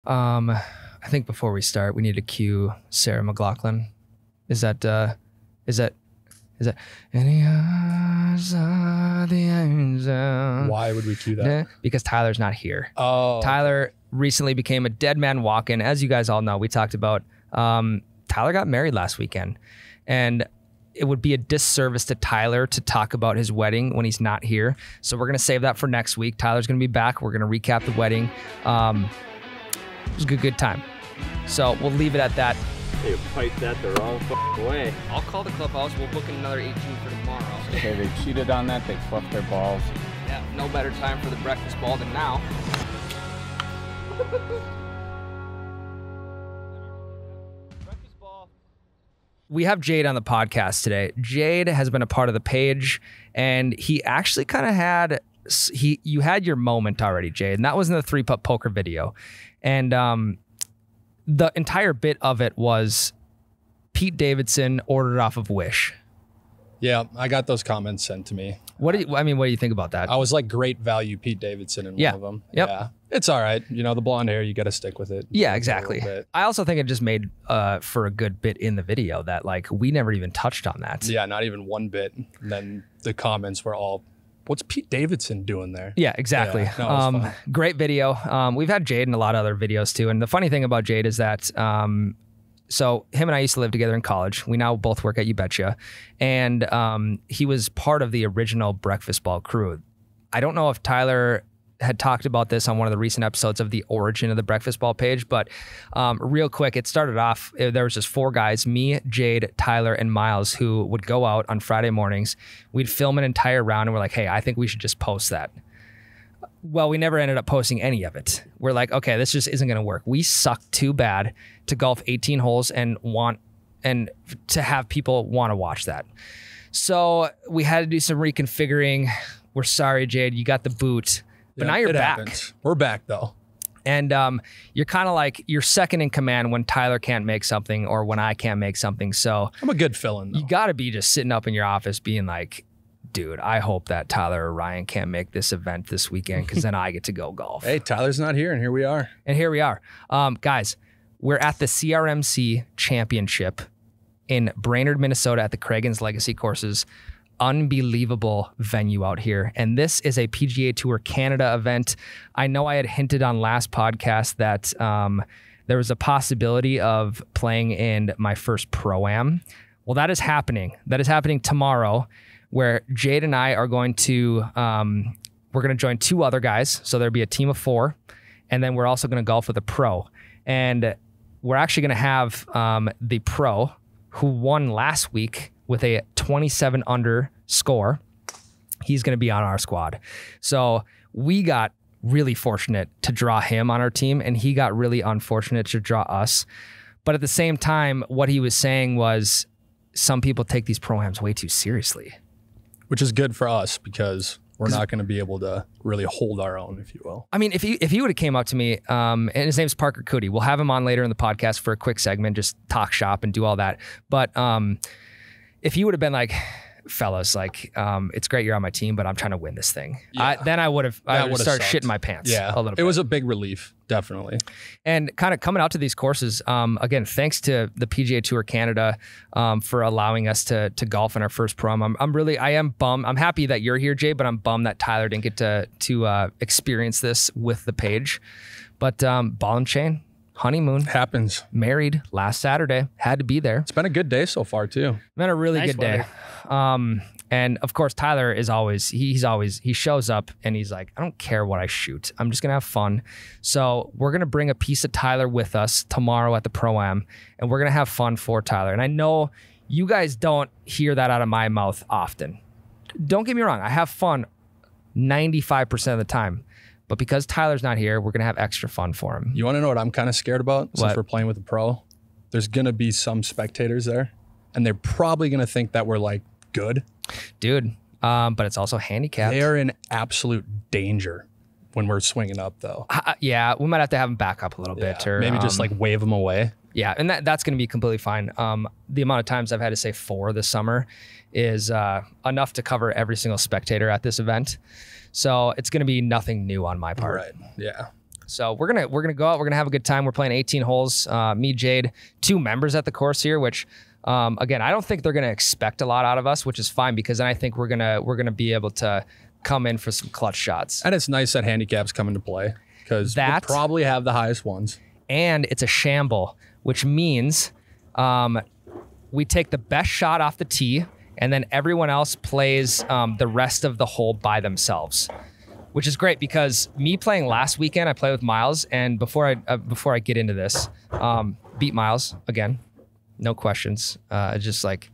I think before we start, we need to cue Sarah McLachlan. Is that any eyes are the angel? Why would we cue that? Because Tyler's not here. Oh, Tyler recently became a dead man walking. As you guys all know, we talked about, Tyler got married last weekend, and it would be a disservice to Tyler to talk about his wedding when he's not here. So we're going to save that for next week. Tyler's going to be back. We're going to recap the wedding. It was a good time. So we'll leave it at that. They piped that the wrong way. I'll call the clubhouse. We'll book another 18 for tomorrow. Okay, they cheated on that. They fluffed their balls. Yeah, no better time for the breakfast ball than now. We have Jade on the podcast today. Jade has been a part of the page, and he actually kind of had, you had your moment already, Jade, and that was in the 3-putt poker video. And the entire bit of it was Pete Davidson ordered off of Wish. Yeah, I got those comments sent to me. What do you think about that? I was like, great value Pete Davidson in one of them. Yep. Yeah, it's all right. You know, the blonde hair, you got to stick with it. Yeah, exactly. I also think it just made for a good bit in the video that like we never even touched on that. Yeah, not even one bit. And then the comments were all, what's Pete Davidson doing there? Yeah, exactly. Yeah, no, it was fun. Great video. We've had Jade in a lot of other videos too. And the funny thing about Jade is that, so him and I used to live together in college. We now both work at You Betcha. And he was part of the original Breakfast Ball crew. I don't know if Tyler had talked about this on one of the recent episodes of the origin of the Breakfast Ball page, but real quick, it started off, there was just 4 guys, me, Jade, Tyler, and Miles, who would go out on Friday mornings. We'd film an entire round, and we're like, hey, I think we should just post that. Well, we never ended up posting any of it. We're like, okay, this just isn't gonna work. We suck too bad to golf 18 holes and to have people wanna watch that. So we had to do some reconfiguring. We're sorry, Jade, you got the boot. But now you're back. Happens. We're back though. And you're kind of like, you're second in command when Tyler can't make something or when I can't make something. So I'm a good fill-in though. You got to be just sitting up in your office being like, dude, I hope that Tyler or Ryan can't make this event this weekend because then I get to go golf. Hey, Tyler's not here and here we are. And here we are. Guys, we're at the CRMC Championship in Brainerd, Minnesota at the Cragun's Legacy Courses. Unbelievable venue out here. And this is a PGA Tour Canada event. I know I had hinted on last podcast that there was a possibility of playing in my first Pro-Am. Well, that is happening. That is happening tomorrow, where Jade and I are going to, we're going to join 2 other guys. So there'll be a team of 4. And then we're also going to golf with a pro. And we're actually going to have the pro who won last week with a 27 under score. He's going to be on our squad. So we got really fortunate to draw him on our team, and he got really unfortunate to draw us. But at the same time, what he was saying was some people take these Pro-Ams way too seriously. Which is good for us because we're not going to be able to really hold our own, if you will. I mean, if he would have came up to me, and his name's Parker Coody. We'll have him on later in the podcast for a quick segment, just talk shop and do all that. But if he would have been like, fellas, like, it's great you're on my team, but I'm trying to win this thing. Yeah. Then I would have started shitting my pants. Yeah, a little bit. It was a big relief, definitely. And kind of coming out to these courses, again, thanks to the PGA Tour Canada for allowing us to golf in our first Pro-Am. I am bummed. I'm happy that you're here, Jay, but I'm bummed that Tyler didn't get to experience this with the page. But ball and chain. Honeymoon. Happens. Married last Saturday. Had to be there. It's been a good day so far too. Been a really Nice good day. And of course, Tyler is always, he shows up and he's like, I don't care what I shoot. I'm just going to have fun. So we're going to bring a piece of Tyler with us tomorrow at the Pro-Am, and we're going to have fun for Tyler. And I know you guys don't hear that out of my mouth often. Don't get me wrong. I have fun 95% of the time. But because Tyler's not here, we're going to have extra fun for him. You want to know what I'm kind of scared about? What? Since we're playing with a pro, there's going to be some spectators there, and they're probably going to think that we're like good. Dude, but it's also handicapped. They are in absolute danger when we're swinging up, though. Yeah, we might have to have them back up a little bit. Or maybe just like wave them away. Yeah, and that's going to be completely fine. The amount of times I've had to say 4 this summer is enough to cover every single spectator at this event. So it's going to be nothing new on my part. Right, yeah. So we're gonna go out. We're gonna have a good time. We're playing 18 holes. Me, Jade, 2 members at the course here, which again, I don't think they're gonna expect a lot out of us, which is fine because then I think we're gonna be able to come in for some clutch shots. And it's nice that handicaps come into play because we'll probably have the highest ones. And it's a shamble, which means we take the best shot off the tee, and then everyone else plays the rest of the hole by themselves, which is great because me playing last weekend, I played with Miles, and before I get into this, beat Miles again, no questions. Just like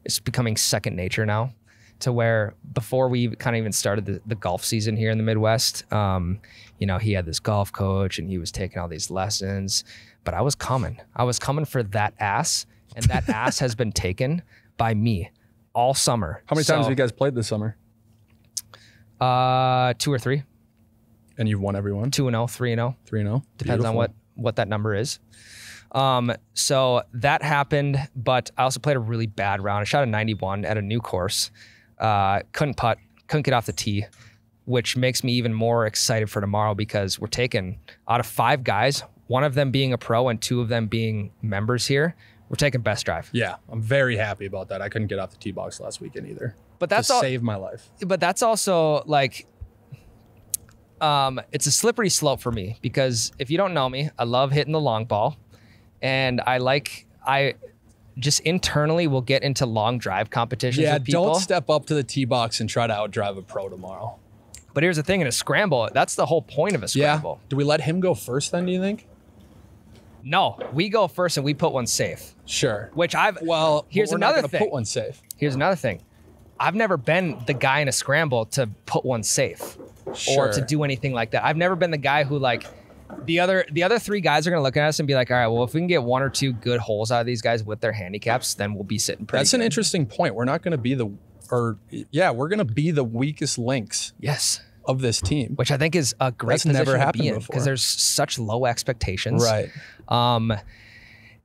it's becoming second nature now. To where before we kind of even started the golf season here in the Midwest, he had this golf coach and he was taking all these lessons, but I was coming for that ass, and that ass has been taken by me all summer. How many times have you guys played this summer? 2 or 3. And you've won every one? 2-0, 3-0. 3-0. Depends on what that number is. So that happened, but I also played a really bad round. I shot a 91 at a new course. Couldn't putt, couldn't get off the tee, which makes me even more excited for tomorrow because we're taking, out of 5 guys, 1 of them being a pro and 2 of them being members here, we're taking best drive. Yeah, I'm very happy about that. I couldn't get off the tee box last weekend either. But that's to save my life. But that's also like, it's a slippery slope for me because if you don't know me, I love hitting the long ball, and I just internally will get into long drive competitions with people. Don't step up to the tee box and try to outdrive a pro tomorrow. But here's the thing, in a scramble, that's the whole point of a scramble. Yeah. Do we let him go first then, do you think? No, we go first and we put one safe. Sure. Which here's we're another not thing. Put one safe. Here's another thing. I've never been the guy in a scramble to put one safe or to do anything like that. I've never been the guy who like, the other 3 guys are going to look at us and be like, all right, well, if we can get 1 or 2 good holes out of these guys with their handicaps, then we'll be sitting pretty That's good. An interesting point. We're not going to be we're going to be the weakest links. Yes. Of this team. Which I think is a great position never to happened be in before. because there's such low expectations. Right.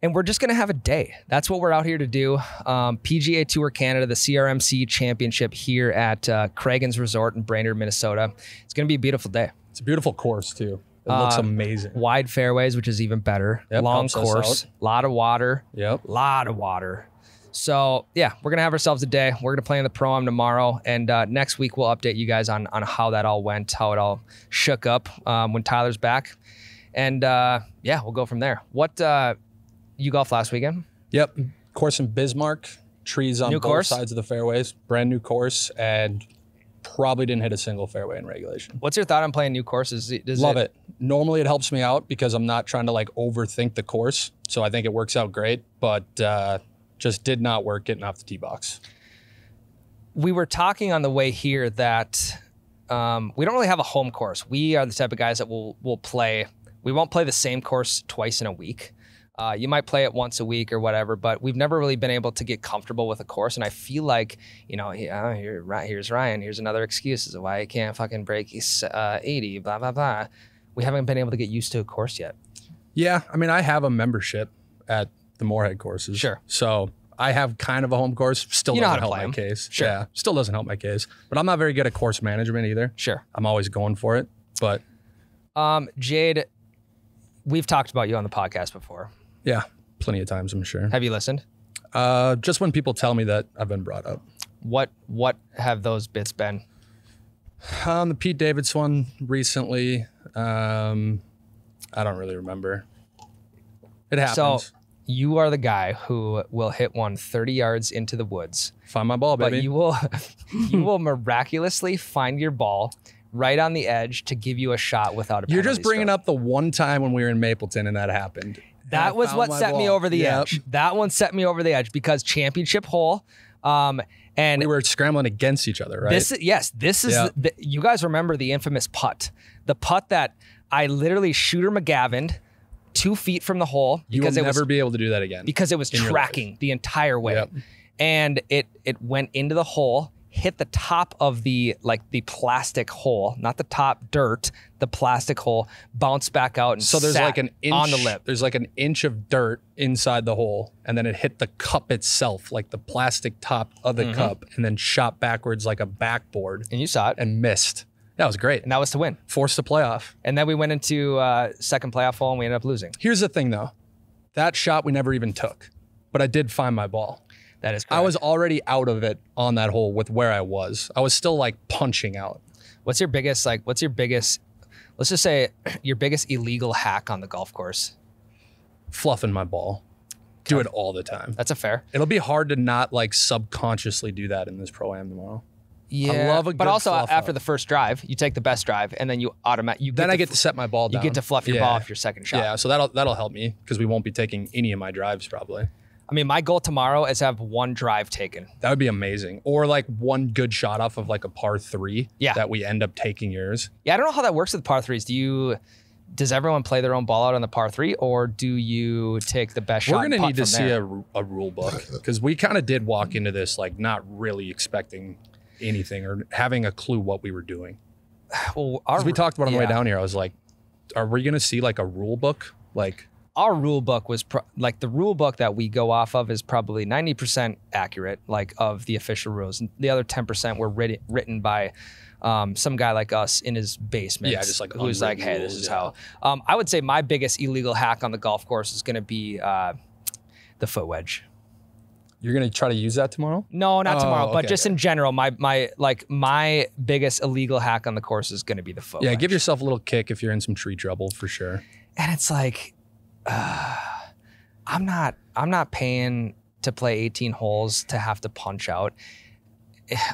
And we're just going to have a day. That's what we're out here to do. PGA Tour Canada, the CRMC Championship here at Cragun's Resort in Brainerd, Minnesota. It's going to be a beautiful day. It's a beautiful course too. It looks amazing. Wide fairways, which is even better. Yep, long course, a lot of water. Yep. Lot of water. So yeah, we're going to have ourselves a day. We're going to play in the ProAM tomorrow. And next week, we'll update you guys on how that all went, how it all shook up when Tyler's back. And yeah, we'll go from there. What, you golfed last weekend? Yep. Course in Bismarck. Trees on both sides of the fairways. Brand new course. And probably didn't hit a single fairway in regulation. What's your thought on playing new courses? Love it. Normally it helps me out because I'm not trying to like overthink the course. So I think it works out great. But just did not work getting off the tee box. We were talking on the way here that we don't really have a home course. We are the type of guys that will play. We won't play the same course twice in a week. You might play it once a week or whatever, but we've never really been able to get comfortable with a course. And I feel like, here's Ryan. Here's another excuse as to why I can't fucking break 80, blah, blah, blah. We haven't been able to get used to a course yet. Yeah. I mean, I have a membership at the Moorhead courses. Sure. So I have kind of a home course. Still doesn't help my case. Sure. Yeah. Still doesn't help my case. But I'm not very good at course management either. Sure. I'm always going for it. But Jade, we've talked about you on the podcast before. Yeah. Plenty of times, I'm sure. Have you listened? Just when people tell me that I've been brought up. What have those bits been? The Pete Davidson one recently. I don't really remember. It happens. So you are the guy who will hit one 30 yards into the woods. Find my ball, baby. But you will miraculously find your ball right on the edge to give you a shot without a penalty. You're just bringing up the one time when we were in Mapleton and that happened. That was what set me over the edge. That one set me over the edge because championship hole. And we were scrambling against each other, right? This is you guys remember the infamous putt. The putt that I literally shooter McGavined 2 feet from the hole. You will never be able to do that again. Because it was tracking the entire way. Yep. And it went into the hole, hit the top of the plastic hole, not the top dirt, the plastic hole, bounced back out and so there's sat like an inch on the lip. There's like an inch of dirt inside the hole, and then it hit the cup itself, like the plastic top of the cup, and then shot backwards like a backboard. And you saw it. And missed. That was great. And that was to win. Forced a playoff. And then we went into second playoff hole and we ended up losing. Here's the thing, though. That shot we never even took, but I did find my ball. That is correct. I was already out of it on that hole with where I was. I was still like punching out. What's your biggest, let's just say your biggest illegal hack on the golf course? Fluffing my ball. Do it all the time. That's a fair. It'll be hard to not like subconsciously do that in this Pro-Am tomorrow. Yeah, I love a good but also fluff after up. the first drive, you take the best drive, and then you automatically. Then I get to set my ball down. You get to fluff your ball off your second shot. Yeah, so that'll help me because we won't be taking any of my drives probably. I mean, my goal tomorrow is to have one drive taken. That would be amazing. Or like one good shot off of like a par 3 that we end up taking yours. Yeah, I don't know how that works with par 3s. Does everyone play their own ball out on the par 3, or do you take the best shot? We're going to need to see a rule book because we kind of did walk into this like not really expecting anything or having a clue what we were doing. Well, we talked about on the way down here, I was like, are we going to see like a rule book? Like our rule book was the rule book that we go off of is probably 90% accurate, like of the official rules. And the other 10% were written by some guy like us in his basement. Yeah, just like who's like, hey, this is how. I would say my biggest illegal hack on the golf course is going to be the foot wedge. You're gonna try to use that tomorrow? No, not tomorrow, but just in general, my biggest illegal hack on the course is gonna be the foot wedge. Give yourself a little kick if you're in some tree trouble for sure. And it's like, I'm not paying to play 18 holes to have to punch out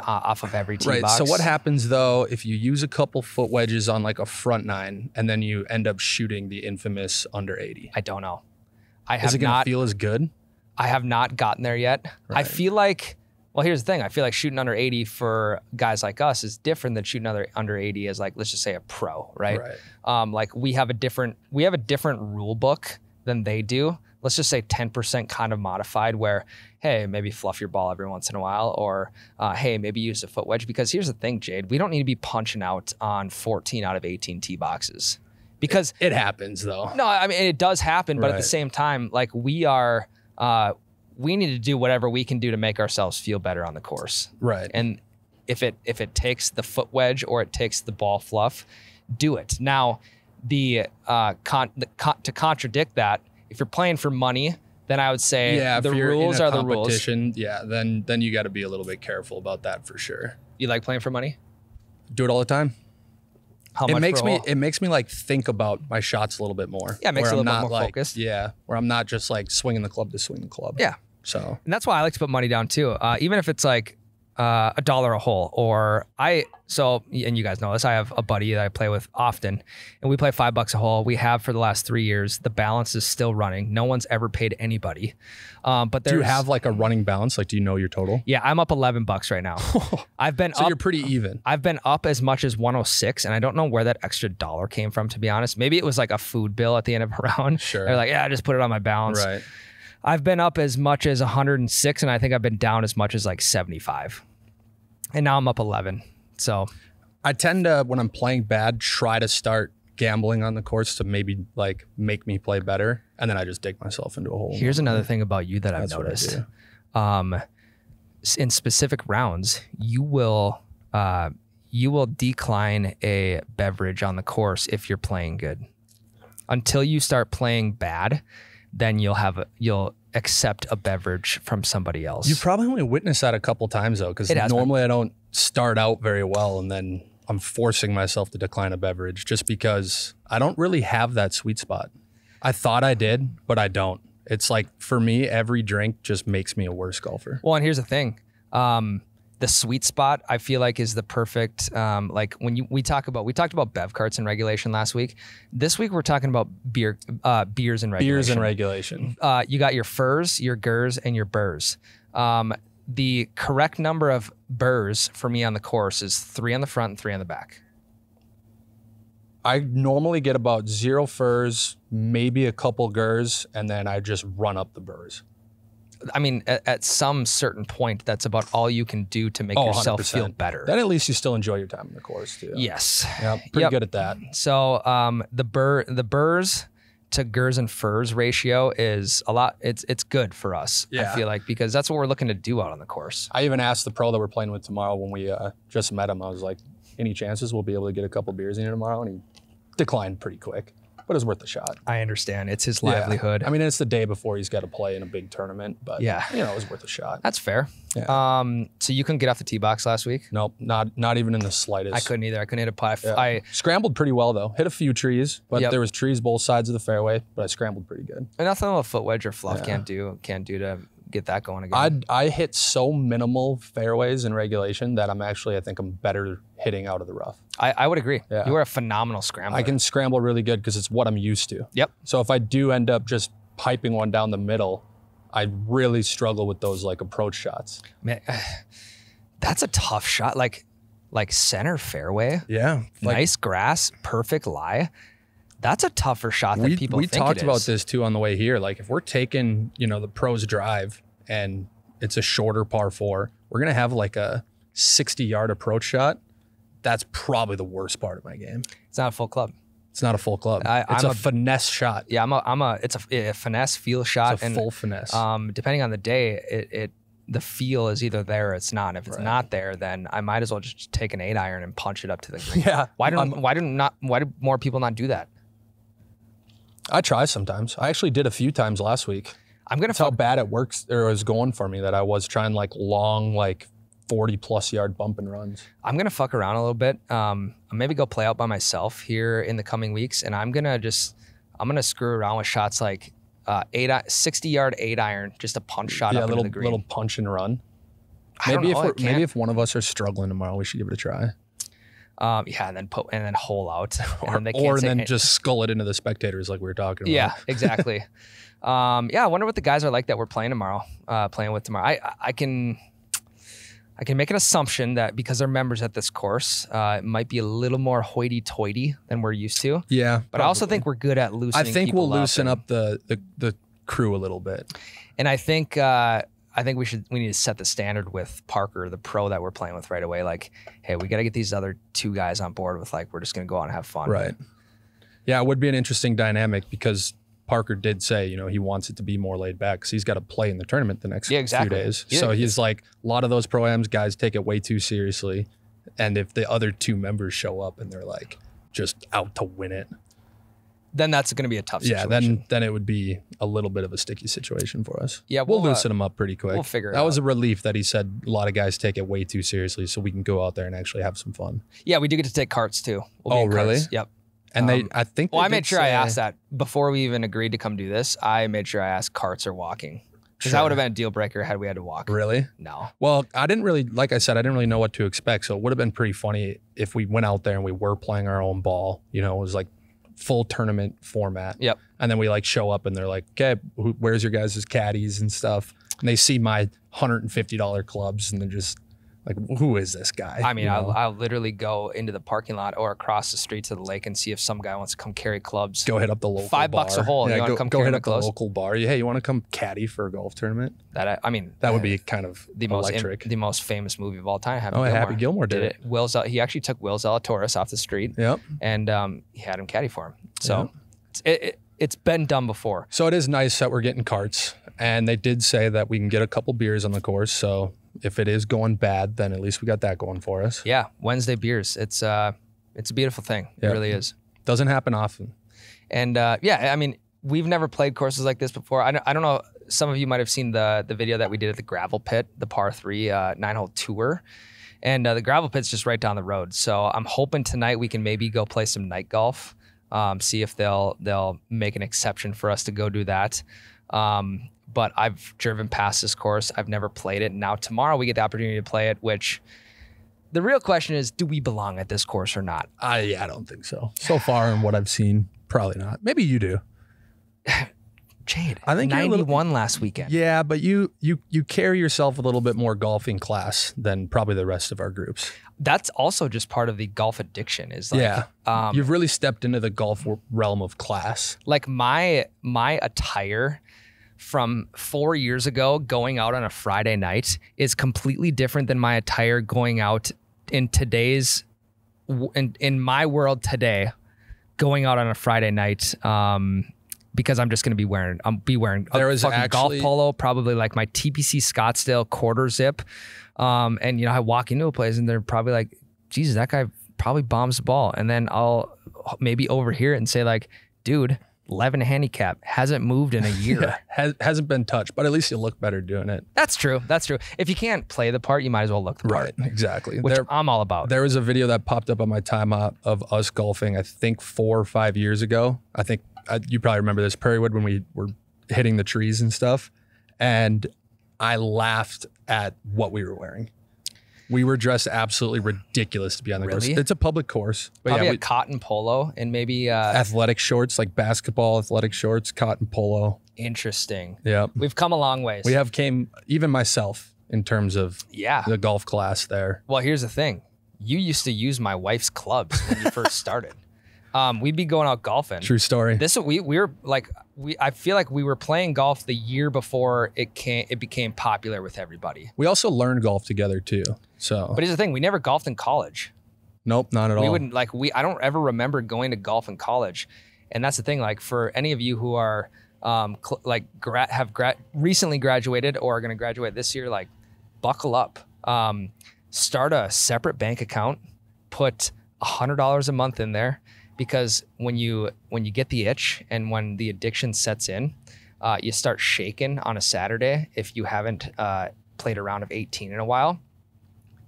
off of every tee box. So what happens though if you use a couple foot wedges on like a front 9 and then you end up shooting the infamous under 80? I don't know. Is it gonna feel as good? I have not gotten there yet. Right. I feel like, well, here's the thing. I feel like shooting under 80 for guys like us is different than shooting under 80 as like, let's just say a pro, right? Like we have a different rule book than they do. Let's just say 10% kind of modified where, hey, maybe fluff your ball every once in a while, or hey, maybe use a foot wedge. Because here's the thing, Jade, we don't need to be punching out on 14 out of 18 tee boxes. Because it happens though. No, I mean, it does happen, but at the same time, like we need to do whatever we can do to make ourselves feel better on the course. Right. And if it takes the foot wedge or it takes the ball fluff, do it. Now, to contradict that, if you're playing for money, then I would say the rules are the rules. Yeah, then you got to be a little bit careful about that for sure. You like playing for money? Do it all the time. How much it makes me like think about my shots a little bit more. Yeah, it makes it a little bit more focused. Yeah, where I'm not just like swinging the club to swing the club. Yeah. So. And that's why I like to put money down too. Even if it's like $1 a hole, or and you guys know this, I have a buddy that I play with often, and we play $5 a hole. We have for the last 3 years. The balance is still running. No one's ever paid anybody. But do you have like a running balance? Like, do you know your total? Yeah, I'm up $11 right now. I've been so you're pretty even. I've been up as much as 106, and I don't know where that extra $1 came from, to be honest. Maybe it was like a food bill at the end of a round. Sure. They're like, yeah, I just put it on my balance. Right. I've been up as much as 106, and I think I've been down as much as like 75. And now I'm up 11. So I tend to, when I'm playing bad, try to start gambling on the course to maybe like make me play better. And then I just dig myself into a hole. Here's another thing about you that I've noticed. In specific rounds, you will decline a beverage on the course if you're playing good. Until you start playing bad, then you'll accept a beverage from somebody else. You probably only witnessed that a couple times though, because normally I don't start out very well and then I'm forcing myself to decline a beverage just because I don't really have that sweet spot. I thought I did, but I don't. It's like, for me, every drink just makes me a worse golfer. Well, and here's the thing. The sweet spot, I feel like, is the perfect, like when we talked about bev carts in regulation last week. This week, we're talking about beers in regulation. Beers in regulation. You got your furs, your gers, and your burrs. The correct number of burrs for me on the course is 3 on the front and 3 on the back. I normally get about 0 furs, maybe a couple gers, and then I just run up the burrs. I mean, at some certain point, that's about all you can do to make yourself 100%. feel better. Then at least you still enjoy your time in the course too. Yes. Yeah, pretty good at that. So the burrs to gers and furs ratio is a lot. It's good for us. Yeah. I feel like, because that's what we're looking to do out on the course. I even asked the pro that we're playing with tomorrow when we just met him. I was like, any chances we'll be able to get a couple beers in here tomorrow? And he declined pretty quick, but it was worth a shot. I understand. It's his livelihood. I mean, it's the day before he's got to play in a big tournament, but yeah, you know, it was worth a shot. That's fair. Yeah. So you couldn't get off the tee box last week? Nope, not even in the slightest. I couldn't either. I couldn't hit a putt. Yeah. I scrambled pretty well though. Hit a few trees, but there was trees both sides of the fairway, but I scrambled pretty good. And nothing a foot wedge or fluff can't do to get that going again. I hit so minimal fairways in regulation that I think I'm better hitting out of the rough. I would agree. Yeah. You are a phenomenal scrambler. I can scramble really good because it's what I'm used to. Yep. So if I do end up just piping one down the middle, I really struggle with those like approach shots. Man, that's a tough shot. Like center fairway. Yeah. Nice grass, perfect lie. That's a tougher shot than people think it is. We talked about this too on the way here. Like if we're taking, you know, the pros drive and it's a shorter par 4, we're going to have like a 60-yard approach shot. That's probably the worst part of my game. It's not a full club. It's not a full club. It's a finesse shot. Yeah, it's a finesse feel shot. It's a full finesse. Depending on the day, the feel is either there or it's not. If it's not there, then I might as well just take an 8-iron and punch it up to the green. Yeah. Why do more people not do that? I try sometimes. I actually did a few times last week. That's how bad it works or was going for me that I was trying like long, like 40+ yard bump and runs. I'm gonna fuck around a little bit. Maybe go play out by myself here in the coming weeks, and I'm gonna screw around with shots like 60-yard 8-iron, just a punch shot up into the green. Little punch and run. Maybe if one of us are struggling tomorrow, we should give it a try. And then hole out, and then just skull it into the spectators like we were talking about. Yeah, exactly. I wonder what the guys are like that we're playing with tomorrow. I can make an assumption that because they're members at this course, it might be a little more hoity-toity than we're used to. Yeah, but probably. I also think we're good at loosening. I think we'll loosen up the crew a little bit. And I think we need to set the standard with Parker, the pro that we're playing with right away. Like, hey, we got to get these other two guys on board with like, we're just going to go out and have fun. Right. Yeah, it would be an interesting dynamic because Parker did say, you know, he wants it to be more laid back because he's got to play in the tournament the next few days. Yeah, so he's like, a lot of those ProAMs guys take it way too seriously. And if the other two members show up and they're like just out to win it, then that's going to be a tough situation. Yeah, then it would be a little bit of a sticky situation for us. Yeah, we'll loosen them up pretty quick. We'll figure it out. That was a relief that he said a lot of guys take it way too seriously, so we can go out there and actually have some fun. Yeah, we do get to take carts too. Oh, really? Carts. Yep. And I think. Well, I made sure I asked that before we even agreed to come do this. I made sure I asked carts or walking. Because that would have been a deal breaker had we had to walk. Really? No. Well, I didn't really, like I said, I didn't really know what to expect. So it would have been pretty funny if we went out there and we were playing our own ball. You know, it was like full tournament format. Yep. And then we like show up and they're like, okay, where's your guys' caddies and stuff? And they see my $150 clubs and they're just like, who is this guy? I mean, I'll literally go into the parking lot or across the street to the lake and see if some guy wants to come carry clubs. Go hit up the local bar. $5 a hole. Yeah, you want to come go carry hit up the clothes? local bar. Hey, you want to come caddy for a golf tournament? That would be kind of electric. The most famous movie of all time. Happy Gilmore did it. He actually took Will Zalatoris off the street. Yep. And he had him caddy for him. So it's been done before. So it is nice that we're getting carts. And they did say that we can get a couple beers on the course. So if it is going bad, then at least we got that going for us. Yeah, Wednesday beers. It's a beautiful thing. It really is. Doesn't happen often. And I mean, we've never played courses like this before. I don't know. Some of you might have seen the video that we did at the gravel pit, the par 3 9-hole tour. And the gravel pit's just right down the road. So I'm hoping tonight we can maybe go play some night golf. See if they'll make an exception for us to go do that. But I've driven past this course. I've never played it. Now tomorrow we get the opportunity to play it, which the real question is, do we belong at this course or not? I don't think so. So far in what I've seen, probably not. Maybe you do. Jade, I think 91 last weekend. Yeah, but you carry yourself a little bit more golfing class than probably the rest of our groups. That's also just part of the golf addiction is like, you've really stepped into the golf realm of class. Like my attire from 4 years ago going out on a Friday night is completely different than my attire going out in today's, in my world today, going out on a Friday night. Because I'm just going to be wearing a fucking golf polo, probably like my TPC Scottsdale quarter zip. And, you know, I walk into a place and they're probably like, Jesus, that guy probably bombs the ball. And then I'll maybe overhear it and say like, dude, 11 handicap, hasn't moved in a year. Hasn't been touched, but at least you look better doing it. That's true. That's true. If you can't play the part, you might as well look the part. Right, exactly. Which I'm all about. There was a video that popped up on my timeout of us golfing, I think 4 or 5 years ago. I think you probably remember this, Prairie Wood, when we were hitting the trees and stuff. And I laughed at what we were wearing. We were dressed absolutely ridiculous to be on the course. It's a public course. But probably a cotton polo and maybe athletic shorts, like basketball athletic shorts, cotton polo. Interesting. Yeah. We've come a long ways. We have came, even myself, in terms of the golf class there. Well, here's the thing. You used to use my wife's clubs when you first started. We'd be going out golfing. True story. We were like, I feel like we were playing golf the year before it became popular with everybody. We also learned golf together too. So, but here's the thing: we never golfed in college. Nope, not at all. We wouldn't I don't ever remember going to golf in college, and that's the thing. Like for any of you who are recently graduated or are going to graduate this year, like buckle up. Start a separate bank account. Put $100 a month in there. Because when you get the itch and when the addiction sets in, you start shaking on a Saturday if you haven't played a round of 18 in a while.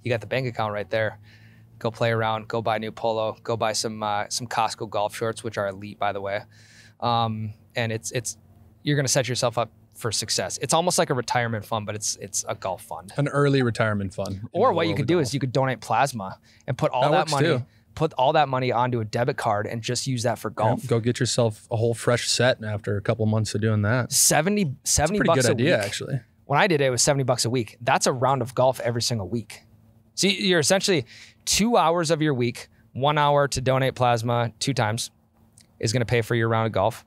You got the bank account right there. Go play around. Go buy a new polo. Go buy some Costco golf shorts, which are elite, by the way. And you're gonna set yourself up for success. It's almost like a retirement fund, but it's a golf fund. An early retirement fund. Or what you could do is you could donate plasma and put all that money. Too. Put all that money onto a debit card and just use that for golf. Yeah, go get yourself a whole fresh set after a couple months of doing that. 70 bucks a week. Good idea, actually. When I did it, it was 70 bucks a week. That's a round of golf every single week. So you're essentially 2 hours of your week, 1 hour to donate plasma 2 times is going to pay for your round of golf.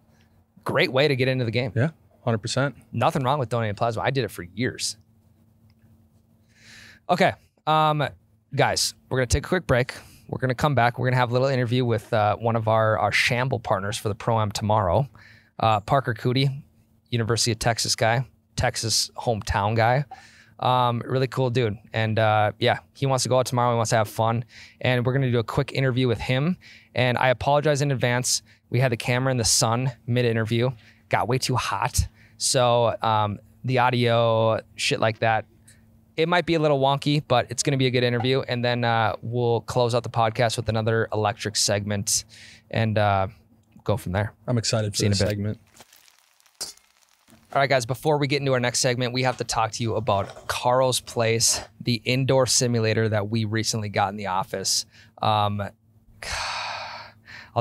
Great way to get into the game. Yeah, 100%. Nothing wrong with donating plasma. I did it for years. Okay, guys, we're going to take a quick break. We're going to come back. We're going to have a little interview with one of our Shamble partners for the ProAM tomorrow. Parker Coody, University of Texas guy, Texas hometown guy. Really cool dude. And yeah, he wants to go out tomorrow. He wants to have fun. And we're going to do a quick interview with him. And I apologize in advance. We had the camera in the sun mid-interview. Got way too hot. So the audio, shit like that, it might be a little wonky, but it's going to be a good interview. And then we'll close out the podcast with another electric segment and go from there. I'm excited for this segment. All right, guys, before we get into our next segment, we have to talk to you about Carl's Place, the indoor simulator that we recently got in the office. I'll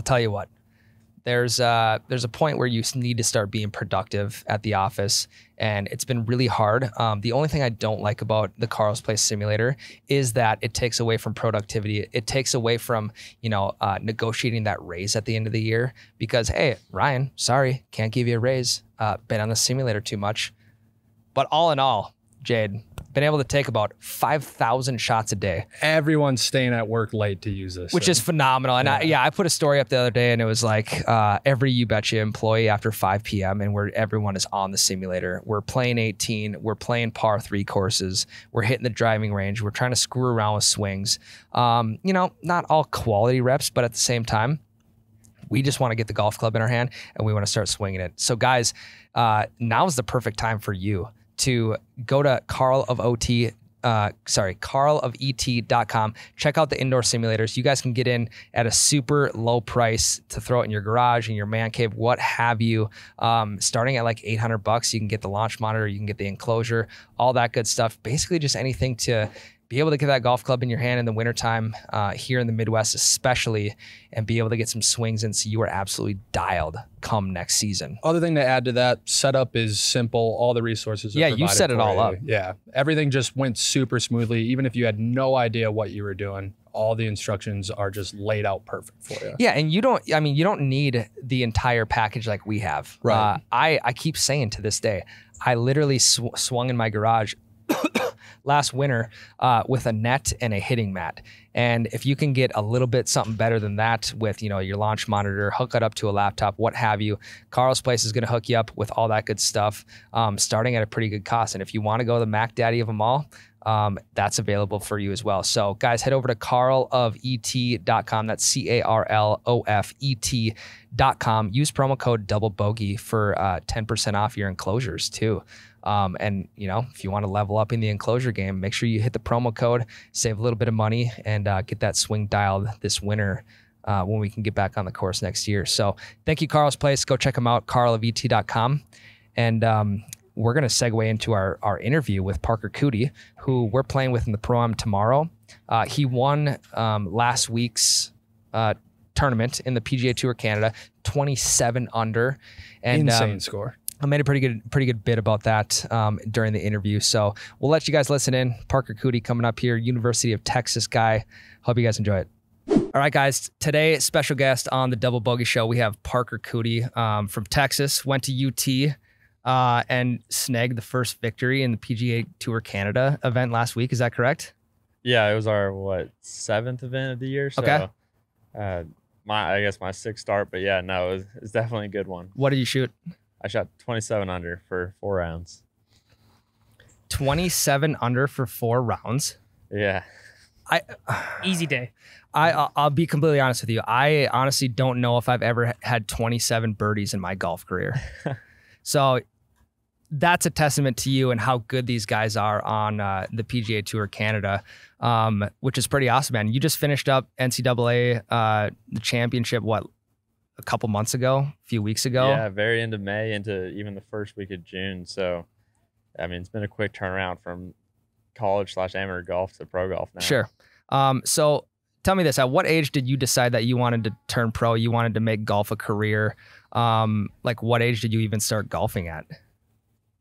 tell you what. There's a point where you need to start being productive at the office, and it's been really hard. The only thing I don't like about the Carl's Place simulator is that it takes away from productivity. It takes away from, negotiating that raise at the end of the year because, hey, Ryan, sorry, can't give you a raise. Been on the simulator too much. But all in all, Jade, been able to take about 5,000 shots a day. Everyone's staying at work late to use this. Which is phenomenal. And I put a story up the other day and it was like every You Betcha employee after 5 p.m. and everyone is on the simulator. We're playing 18. We're playing par 3 courses. We're hitting the driving range. We're trying to screw around with swings. Not all quality reps, but at the same time, we just want to get the golf club in our hand and we want to start swinging it. So guys, now's the perfect time for you to go to carlofet.com. Check out the indoor simulators. You guys can get in at a super low price to throw it in your garage, in your man cave, what have you. Starting at like $800, you can get the launch monitor, you can get the enclosure, all that good stuff. Basically just anything to be able to get that golf club in your hand in the wintertime, here in the Midwest especially, and be able to get some swings in so you are absolutely dialed come next season. Other thing to add to that, setup is simple. All the resources are provided. You set it all up. Yeah, everything just went super smoothly. Even if you had no idea what you were doing, all the instructions are just laid out perfect for you. Yeah, and you don't need the entire package like we have. Right. I keep saying to this day, I literally swung in my garage last winter with a net and a hitting mat. And if you can get a little bit something better than that with, your launch monitor, hook it up to a laptop, what have you, Carl's Place is going to hook you up with all that good stuff, starting at a pretty good cost. And if you want to go the Mac Daddy of them all, that's available for you as well. So guys, head over to carlofet.com. That's CARLOFET.com. Use promo code Double Bogey for 10% off your enclosures too. And if you want to level up in the enclosure game, make sure you hit the promo code, save a little bit of money, and get that swing dialed this winter when we can get back on the course next year. So thank you, Carl's Place. Go check them out, carlofet.com. And we're going to segue into our interview with Parker Coody, who we're playing with in the ProAM tomorrow. He won last week's tournament in the PGA Tour Canada, 27 under. And, insane score. I made a pretty good bit about that during the interview. So we'll let you guys listen in. Parker Coody coming up here, University of Texas guy. Hope you guys enjoy it. All right, guys. Today, special guest on the Double Bogey Show, we have Parker Coody from Texas. Went to UT and snagged the first victory in the PGA Tour Canada event last week. Is that correct? Yeah, it was our 7th event of the year. So, okay. I guess my 6th start, but yeah, no, it was definitely a good one. What did you shoot? I shot 27 under for 4 rounds. 27 under for 4 rounds. Yeah. Easy day. I'll be completely honest with you. I honestly don't know if I've ever had 27 birdies in my golf career. So that's a testament to you and how good these guys are on the PGA Tour Canada, which is pretty awesome, man. You just finished up NCAA the championship, a couple months ago, a few weeks ago? Yeah, very end of May into even the first week of June. So, I mean, it's been a quick turnaround from college/amateur golf to pro golf now. Sure. So tell me this, at what age did you decide that you wanted to turn pro? You wanted to make golf a career? What age did you even start golfing at?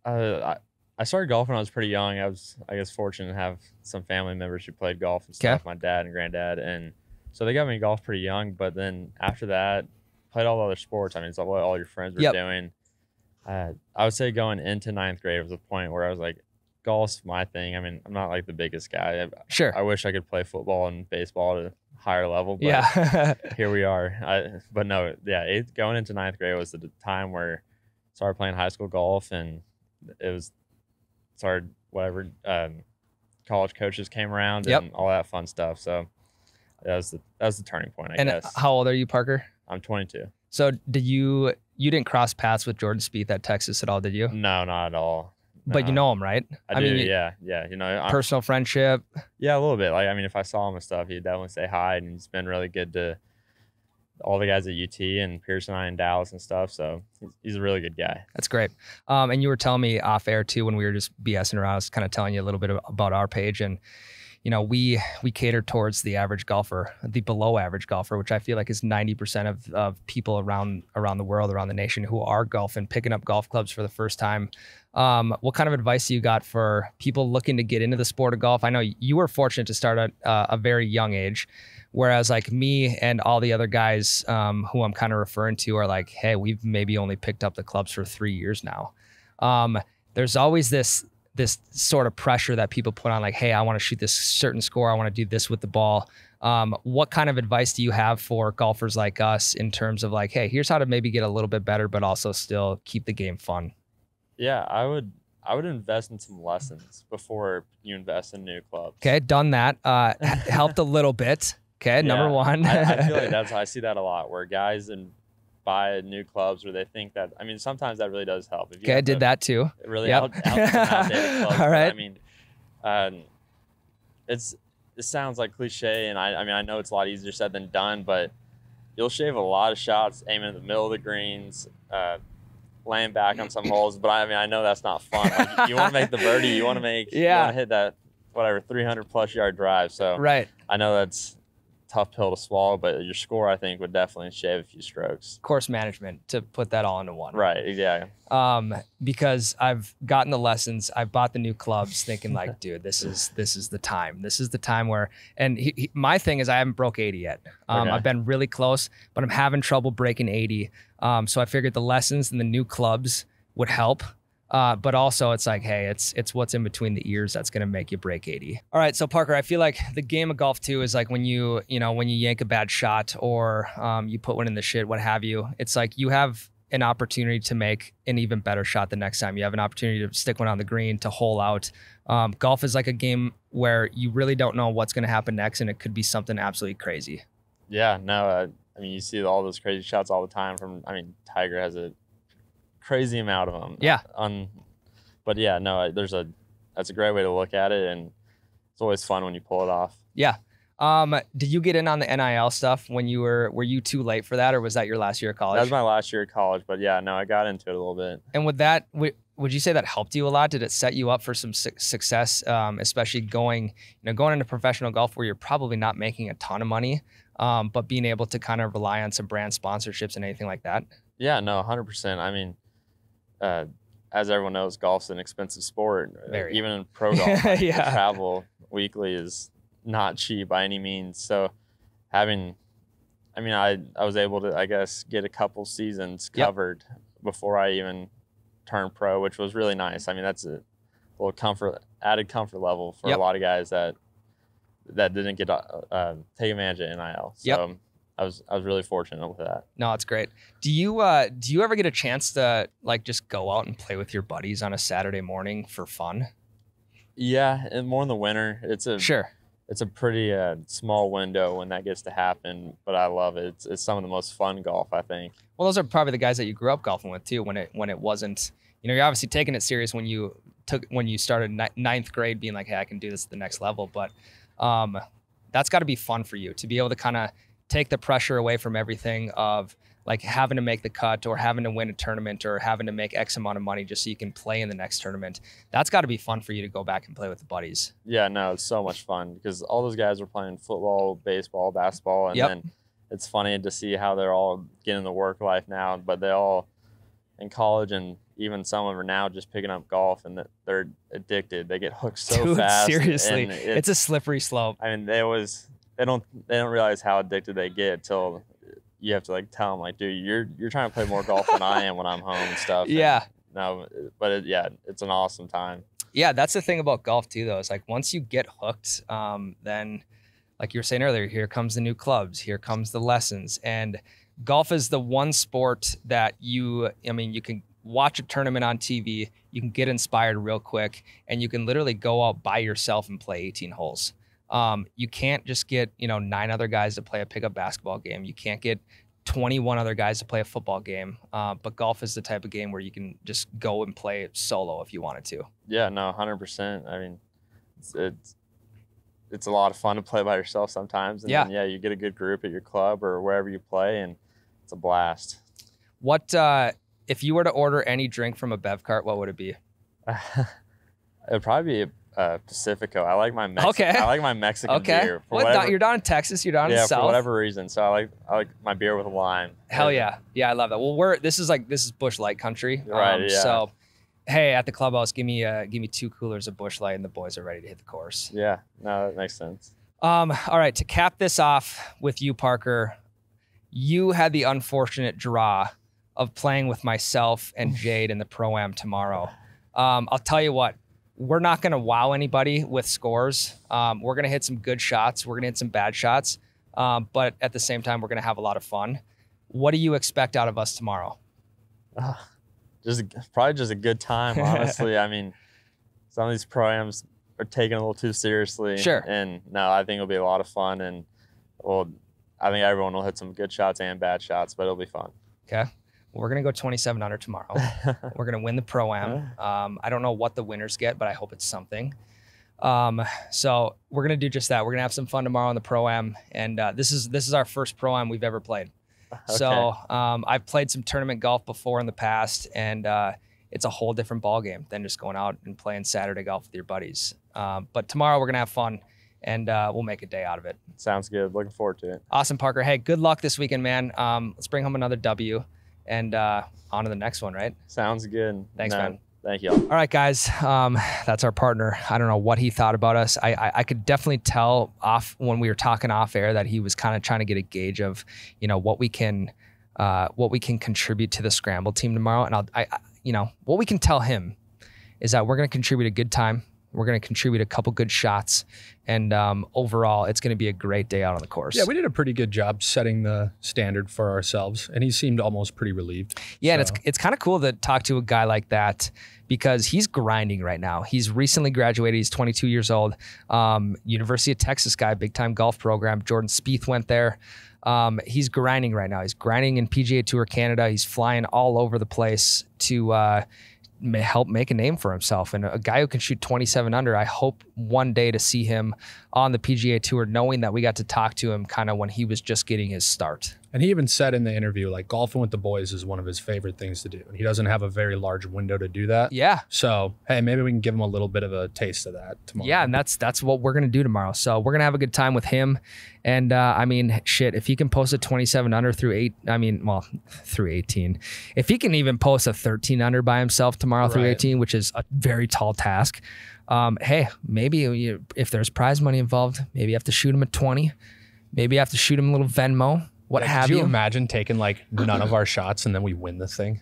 I started golfing when I was pretty young. I was, fortunate to have some family members who played golf and stuff, my dad and granddad. And so they got me in golf pretty young. But then after that, played all the other sports. I mean, it's what all your friends were doing. I would say going into 9th grade was the point where I was like, golf's my thing. I mean, I'm not like the biggest guy. Sure. I wish I could play football and baseball at a higher level, but here we are. Going into 9th grade was the time where I started playing high school golf, and college coaches came around and all that fun stuff. So that was the turning point, I guess. And how old are you, Parker? I'm 22. So you didn't cross paths with Jordan Spieth at Texas at all, did you? No, not at all. No. But you know him, right? I do, yeah. Personal friendship? Yeah, a little bit. If I saw him and stuff, he'd definitely say hi, and he's been really good to all the guys at UT and Pearson and I in Dallas and stuff. So he's a really good guy. That's great. And you were telling me off air too, when we were just BSing around, I was kind of telling you a little bit about our page, and we cater towards the average golfer, the below average golfer, which I feel like is 90% of people around the world, around the nation who are golfing, picking up golf clubs for the first time. What kind of advice do you got for people looking to get into the sport of golf? I know you were fortunate to start at a very young age, whereas like me and all the other guys who I'm kind of referring to are like, hey, we've maybe only picked up the clubs for 3 years now. There's always this sort of pressure that people put on, like, hey, I want to shoot this certain score. I want to do this with the ball. What kind of advice do you have for golfers like us in terms of like, hey, here's how to maybe get a little bit better, but also still keep the game fun? Yeah, I would invest in some lessons before you invest in new clubs. Okay, done that. Helped a little bit. Okay, number one. I feel like I see that a lot where guys buy new clubs where they think that, sometimes that really does help. I did that too. It really helps with outdated clubs. All right. It sounds like cliche, and I know it's a lot easier said than done, but you'll shave a lot of shots aiming in the middle of the greens, laying back on some holes. But I know that's not fun. Like, you want to make the birdie, you want to hit that 300 plus yard drive. So right. I know that's tough pill to swallow, but your score, I think, would definitely shave a few strokes. Course management, to put that all into one. Right, yeah. Because I've gotten the lessons, I've bought the new clubs thinking like, dude, this is the time. This is the time where, and my thing is I haven't broke 80 yet. Okay. I've been really close, but I'm having trouble breaking 80. So I figured the lessons and the new clubs would help. But also it's like, hey, it's what's in between the ears that's going to make you break 80. All right. So Parker, I feel like the game of golf too is like when you yank a bad shot or you put one in the shit, what have you, it's like you have an opportunity to make an even better shot the next time. You have an opportunity to stick one on the green, to hole out. Golf is like a game where you really don't know what's going to happen next, and it could be something absolutely crazy. Yeah, no, I mean, you see all those crazy shots all the time Tiger has a crazy amount of them. Yeah. But yeah, no, that's a great way to look at it, and it's always fun when you pull it off. Yeah. Did you get in on the NIL stuff when were you too late for that, or was that your last year of college? That was my last year of college, but yeah, no, I got into it a little bit. And with that, would you say that helped you a lot? Did it set you up for some success, especially going into professional golf where you're probably not making a ton of money, but being able to kind of rely on some brand sponsorships and anything like that? Yeah, no, 100%. I mean, as everyone knows, golf's an expensive sport. Very. Even in pro golf, Yeah. the travel weekly is not cheap by any means. So I was able to, I guess, get a couple seasons covered before I even turned pro, which was really nice. I mean, that's a little added comfort level for a lot of guys that didn't get take advantage of NIL. So I was really fortunate with that. No, it's great. Do you ever get a chance to just go out and play with your buddies on a Saturday morning for fun? Yeah, and more in the winter. It's a pretty small window when that gets to happen, but I love it. It's some of the most fun golf, I think. Well, those are probably the guys that you grew up golfing with too. When it wasn't, you're obviously taking it serious when you started ninth grade, being like, hey, I can do this at the next level. But that's got to be fun for you to be able to kind of take the pressure away from everything of having to make the cut or having to win a tournament or having to make X amount of money just so you can play in the next tournament. That's got to be fun for you to go back and play with the buddies. Yeah, no, it's so much fun because all those guys are playing football, baseball, basketball, and then it's funny to see how they're all getting the work life now, but they all in college, and even some of them are now just picking up golf, and they're addicted. They get hooked so fast. Seriously, it's a slippery slope. I mean, they don't realize how addicted they get till you have to tell them dude, you're trying to play more golf than I am when I'm home and stuff. Yeah. It's an awesome time. Yeah, that's the thing about golf too, though. It's once you get hooked, then like you were saying earlier, here comes the new clubs, here comes the lessons, and golf is the one sport that you can watch a tournament on TV, you can get inspired real quick, and you can literally go out by yourself and play 18 holes. You can't just get 9 other guys to play a pickup basketball game. You can't get 21 other guys to play a football game. But golf is the type of game where you can just go and play it solo if you wanted to. Yeah, no, 100%. I mean, it's a lot of fun to play by yourself sometimes. And then, you get a good group at your club or wherever you play, and it's a blast. What if you were to order any drink from a bev cart, what would it be? It'd probably be Pacifico. I like my Mexican beer. You're down in Texas. You're down in the South. For whatever reason. So I like my beer with a lime. Hell yeah, I love that. Well, this is Busch Light country. Right. Yeah. So, hey, at the clubhouse, give me 2 coolers of Busch Light, and the boys are ready to hit the course. Yeah. No, that makes sense. All right. To cap this off with you, Parker, you had the unfortunate draw of playing with myself and Jade in the ProAM tomorrow. I'll tell you what. We're not going to wow anybody with scores. We're going to hit some good shots. We're going to hit some bad shots. But at the same time, we're going to have a lot of fun. What do you expect out of us tomorrow? Probably just a good time, honestly. I mean, some of these ProAMs are taken a little too seriously. Sure. And no, I think it'll be a lot of fun. And I think everyone will hit some good shots and bad shots, but it'll be fun. Okay. We're going to go 27 under tomorrow. We're going to win the ProAM. I don't know what the winners get, but I hope it's something. So we're going to do just that. We're going to have some fun tomorrow on the ProAM. And this is our first ProAM we've ever played. Okay. So I've played some tournament golf before in the past, and it's a whole different ball game than just going out and playing Saturday golf with your buddies. But tomorrow we're going to have fun, and we'll make a day out of it. Sounds good. Looking forward to it. Awesome, Parker. Hey, good luck this weekend, man. Let's bring home another W. And on to the next one, right? Sounds good. Thanks, man. Thank you. All right, guys. That's our partner. I don't know what he thought about us. I could definitely tell off when we were talking off air that he was kind of trying to get a gauge of, what we can contribute to the scramble team tomorrow. And what we can tell him is that we're going to contribute a good time. We're going to contribute a couple good shots. And overall, it's going to be a great day out on the course. Yeah, we did a pretty good job setting the standard for ourselves, and he seemed almost pretty relieved. Yeah, so. And it's kind of cool to talk to a guy like that because he's grinding right now. He's recently graduated. He's 22 years old. University of Texas guy, big-time golf program. Jordan Spieth went there. He's grinding right now. He's grinding in PGA Tour Canada. He's flying all over the place to help make a name for himself. And a guy who can shoot 27 under, I hope one day to see him on the PGA Tour, knowing that we got to talk to him kind of when he was just getting his start. And he even said in the interview, like, golfing with the boys is one of his favorite things to do. And he doesn't have a very large window to do that. Yeah. So, hey, maybe we can give him a little bit of a taste of that tomorrow. Yeah, and that's what we're going to do tomorrow. So we're going to have a good time with him. And, I mean, shit, if he can post a 27 under through 18. If he can even post a 13 under by himself tomorrow through 18, which is a very tall task, hey, maybe if there's prize money involved, maybe you have to shoot him at 20. Maybe you have to shoot him a little Venmo. What have you? Could you imagine taking like none of our shots and then we win the thing?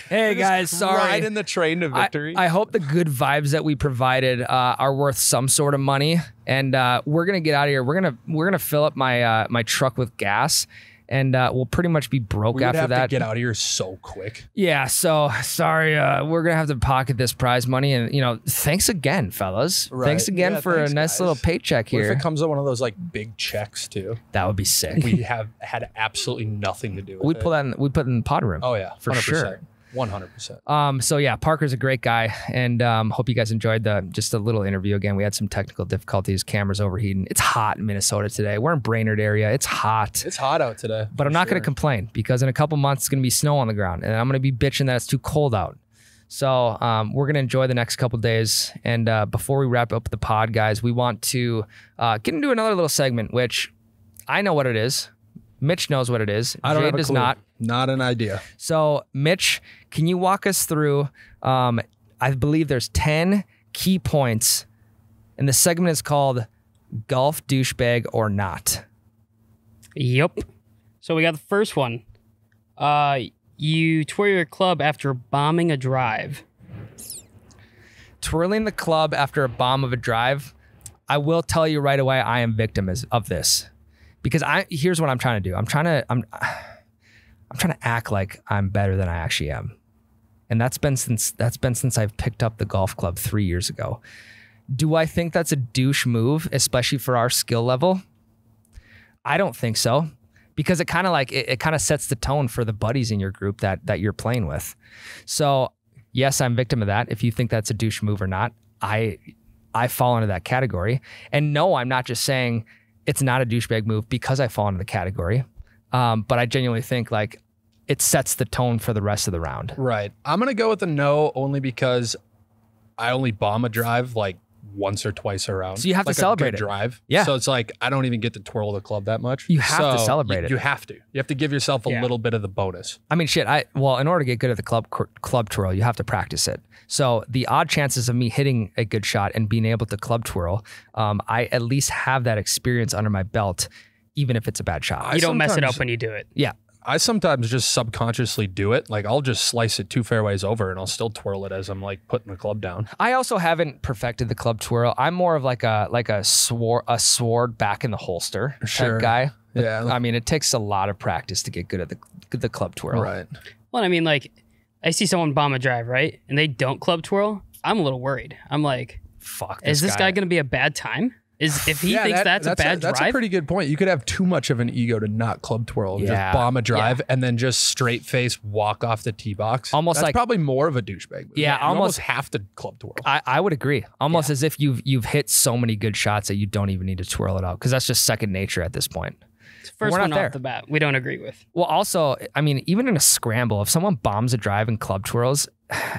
Hey guys, sorry. Ride in the train to victory. I hope the good vibes that we provided are worth some sort of money. And we're gonna get out of here. We're gonna fill up my my truck with gas. And we'll pretty much be broke after that. We have to get out of here so quick. Yeah, so sorry. We're going to have to pocket this prize money. And, thanks again, fellas. Right. Thanks again for a nice little paycheck here. What if it comes on one of those, like, big checks, too? That would be sick. We have had absolutely nothing to do with it. We put it in the pod room. Oh, yeah. For 100%. Sure. 100%. So yeah, Parker's a great guy, and hope you guys enjoyed just a little interview. Again, we had some technical difficulties, cameras overheating. It's hot in Minnesota today. We're in Brainerd area. It's hot. It's hot out today. But I'm not going to complain because in a couple months it's going to be snow on the ground, and I'm going to be bitching that it's too cold out. So we're going to enjoy the next couple days. And before we wrap up the pod, guys, we want to get into another little segment, which I know what it is. Mitch knows what it is. I don't Jade have a does clue. not. Not an idea. So, Mitch, can you walk us through, I believe there's 10 key points, and the segment is called Golf Douchebag or Not. Yep. So we got the first one. You twirl your club after bombing a drive. Twirling the club after a bomb of a drive, I will tell you right away, I am victim of this. Because here's what I'm trying to do. I'm trying to act like I'm better than I actually am. And that's been since I've picked up the golf club 3 years ago. Do I think that's a douche move, especially for our skill level? I don't think so. Because it kind of sets the tone for the buddies in your group that you're playing with. So yes, I'm victim of that. If you think that's a douche move or not, I fall into that category. And no, I'm not just saying it's not a douchebag move because I fall into the category. But I genuinely think like it sets the tone for the rest of the round. Right. I'm going to go with a no only because I only bomb a drive like once or twice around. So you have to celebrate it. Drive. Yeah. So it's like I don't even get to twirl the club that much. You have to celebrate it. You have to. You have to give yourself a little bit of the bonus. I mean, shit. In order to get good at the club twirl, you have to practice it. So the odd chances of me hitting a good shot and being able to club twirl, I at least have that experience under my belt, even if it's a bad shot. You don't mess it up when you do it. Yeah. I sometimes just subconsciously do it. Like I'll just slice it 2 fairways over and I'll still twirl it as I'm like putting the club down. I also haven't perfected the club twirl. I'm more of like a sword back in the holster type guy. Yeah. I mean, it takes a lot of practice to get good at the club twirl. Right. Well, I mean, like I see someone bomb a drive, right? And they don't club twirl. I'm a little worried. I'm like, fuck. Is this guy going to be a bad time? If he thinks that's a bad drive? That's a pretty good point. You could have too much of an ego to not club twirl. Yeah. Just bomb a drive and then just straight face walk off the tee box. Almost that's like probably more of a douchebag move. Yeah, you almost have to club twirl. I would agree. Almost as if you've hit so many good shots that you don't even need to twirl it out because that's just second nature at this point. First one off the bat, we don't agree with. Well, also, I mean, even in a scramble, if someone bombs a drive and club twirls,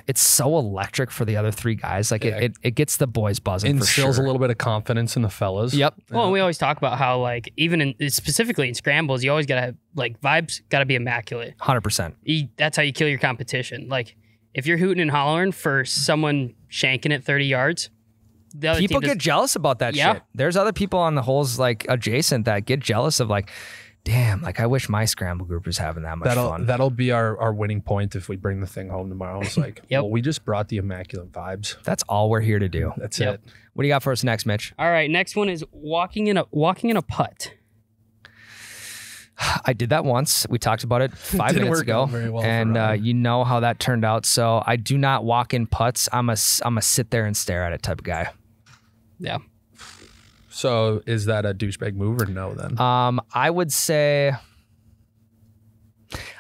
it's so electric for the other 3 guys. Like it gets the boys buzzing. Instills for sure. a little bit of confidence in the fellas. Yep. Well, and we always talk about how like even specifically in scrambles, you always gotta have like vibes gotta be immaculate. 100%. That's how you kill your competition. Like if you're hooting and hollering for someone shanking it 30 yards. People get jealous about that shit. There's other people on the holes like adjacent that get jealous of like, damn, like I wish my scramble group was having that much fun. That'll be our winning point if we bring the thing home tomorrow. It's like, well, we just brought the immaculate vibes. That's all we're here to do. That's it. What do you got for us next, Mitch? All right, next one is walking in a putt. I did that once. We talked about it 5 minutes ago, very well and you know how that turned out. So I do not walk in putts. I'm a sit there and stare at it type of guy. Yeah. So is that a douchebag move or no then? I would say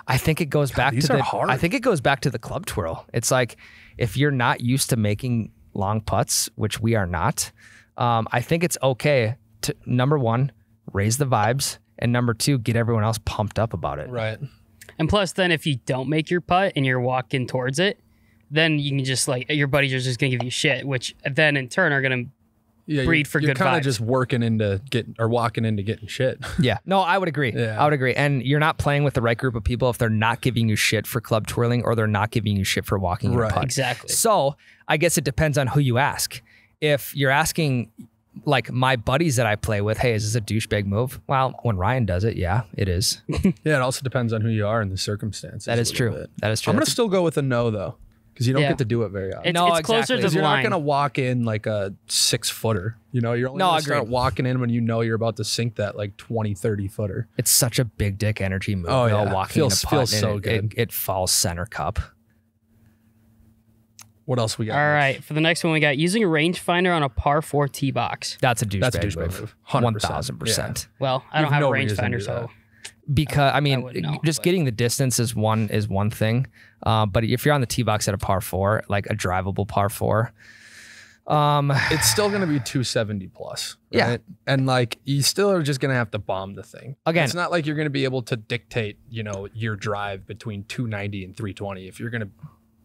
I think it goes back to I think it goes back to the club twirl. It's like if you're not used to making long putts, which we are not, I think it's okay to, number one, raise the vibes, and number two, get everyone else pumped up about it. Right. And plus then if you don't make your putt and you're walking towards it, then you can just like your buddies are just gonna give you shit, which then in turn are gonna breed for good vibes. You're kind of just walking into getting shit. Yeah. No, I would agree. Yeah. I would agree. And you're not playing with the right group of people if they're not giving you shit for club twirling or they're not giving you shit for walking in a putt. Exactly. So I guess it depends on who you ask. If you're asking like my buddies that I play with, hey, is this a douchebag move? Well, when Ryan does it, yeah, it is. Yeah, it also depends on who you are and the circumstances. That is true. That is true. I'm going to still go with a no, though. Because you don't get to do it very often. It's closer to the You're line. not going to walk in like a 6-footer. You know, you're only going to start walking in when you know you're about to sink that like 20, 30-footer. It's such a big dick energy move. Oh, yeah. Walking in a putt, feels so good. It falls center cup. What else we got? All right. For the next one, we got using a rangefinder on a par 4 tee box. That's a douchebag move. 1,000%. Well, I don't have a rangefinder, so... Because I mean, getting the distance is one thing, but if you're on the tee box at a par 4, like a drivable par 4, it's still going to be 270 plus. Right? Yeah, and like you still are just going to have to bomb the thing. Again, it's not like you're going to be able to dictate, your drive between 290 and 320. If you're going to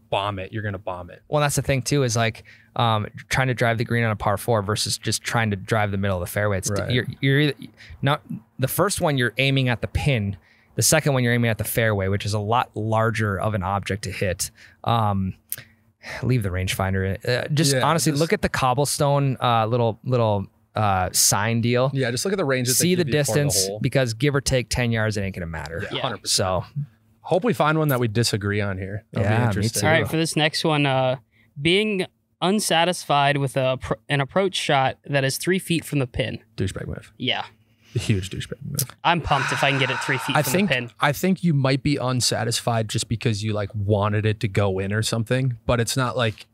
bomb it, you're going to bomb it. Well, that's the thing too, is like trying to drive the green on a par 4 versus just trying to drive the middle of the fairway. It's you're either not the first one you're aiming at the pin, the second one you're aiming at the fairway, which is a lot larger of an object to hit. Leave the rangefinder. Honestly, look at the cobblestone little sign deal. Yeah, just look at the range. See the distance, because give or take 10 yards, it ain't gonna matter. Yeah, 100%. So. Hope we find one that we disagree on here. That'll be interesting. Me too. All right, for this next one, being unsatisfied with an approach shot that is 3 feet from the pin. Douchebag move. Yeah. A huge douchebag move. I'm pumped if I can get it 3 feet from the pin. I think you might be unsatisfied just because you like wanted it to go in or something, but it's not like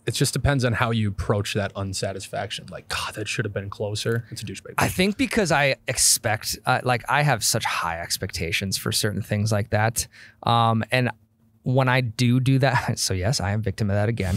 it just depends on how you approach that unsatisfaction. Like, God, that should have been closer. It's a douchebag move. I think because I expect, I have such high expectations for certain things like that. And when I do that, so yes, I am victim of that again.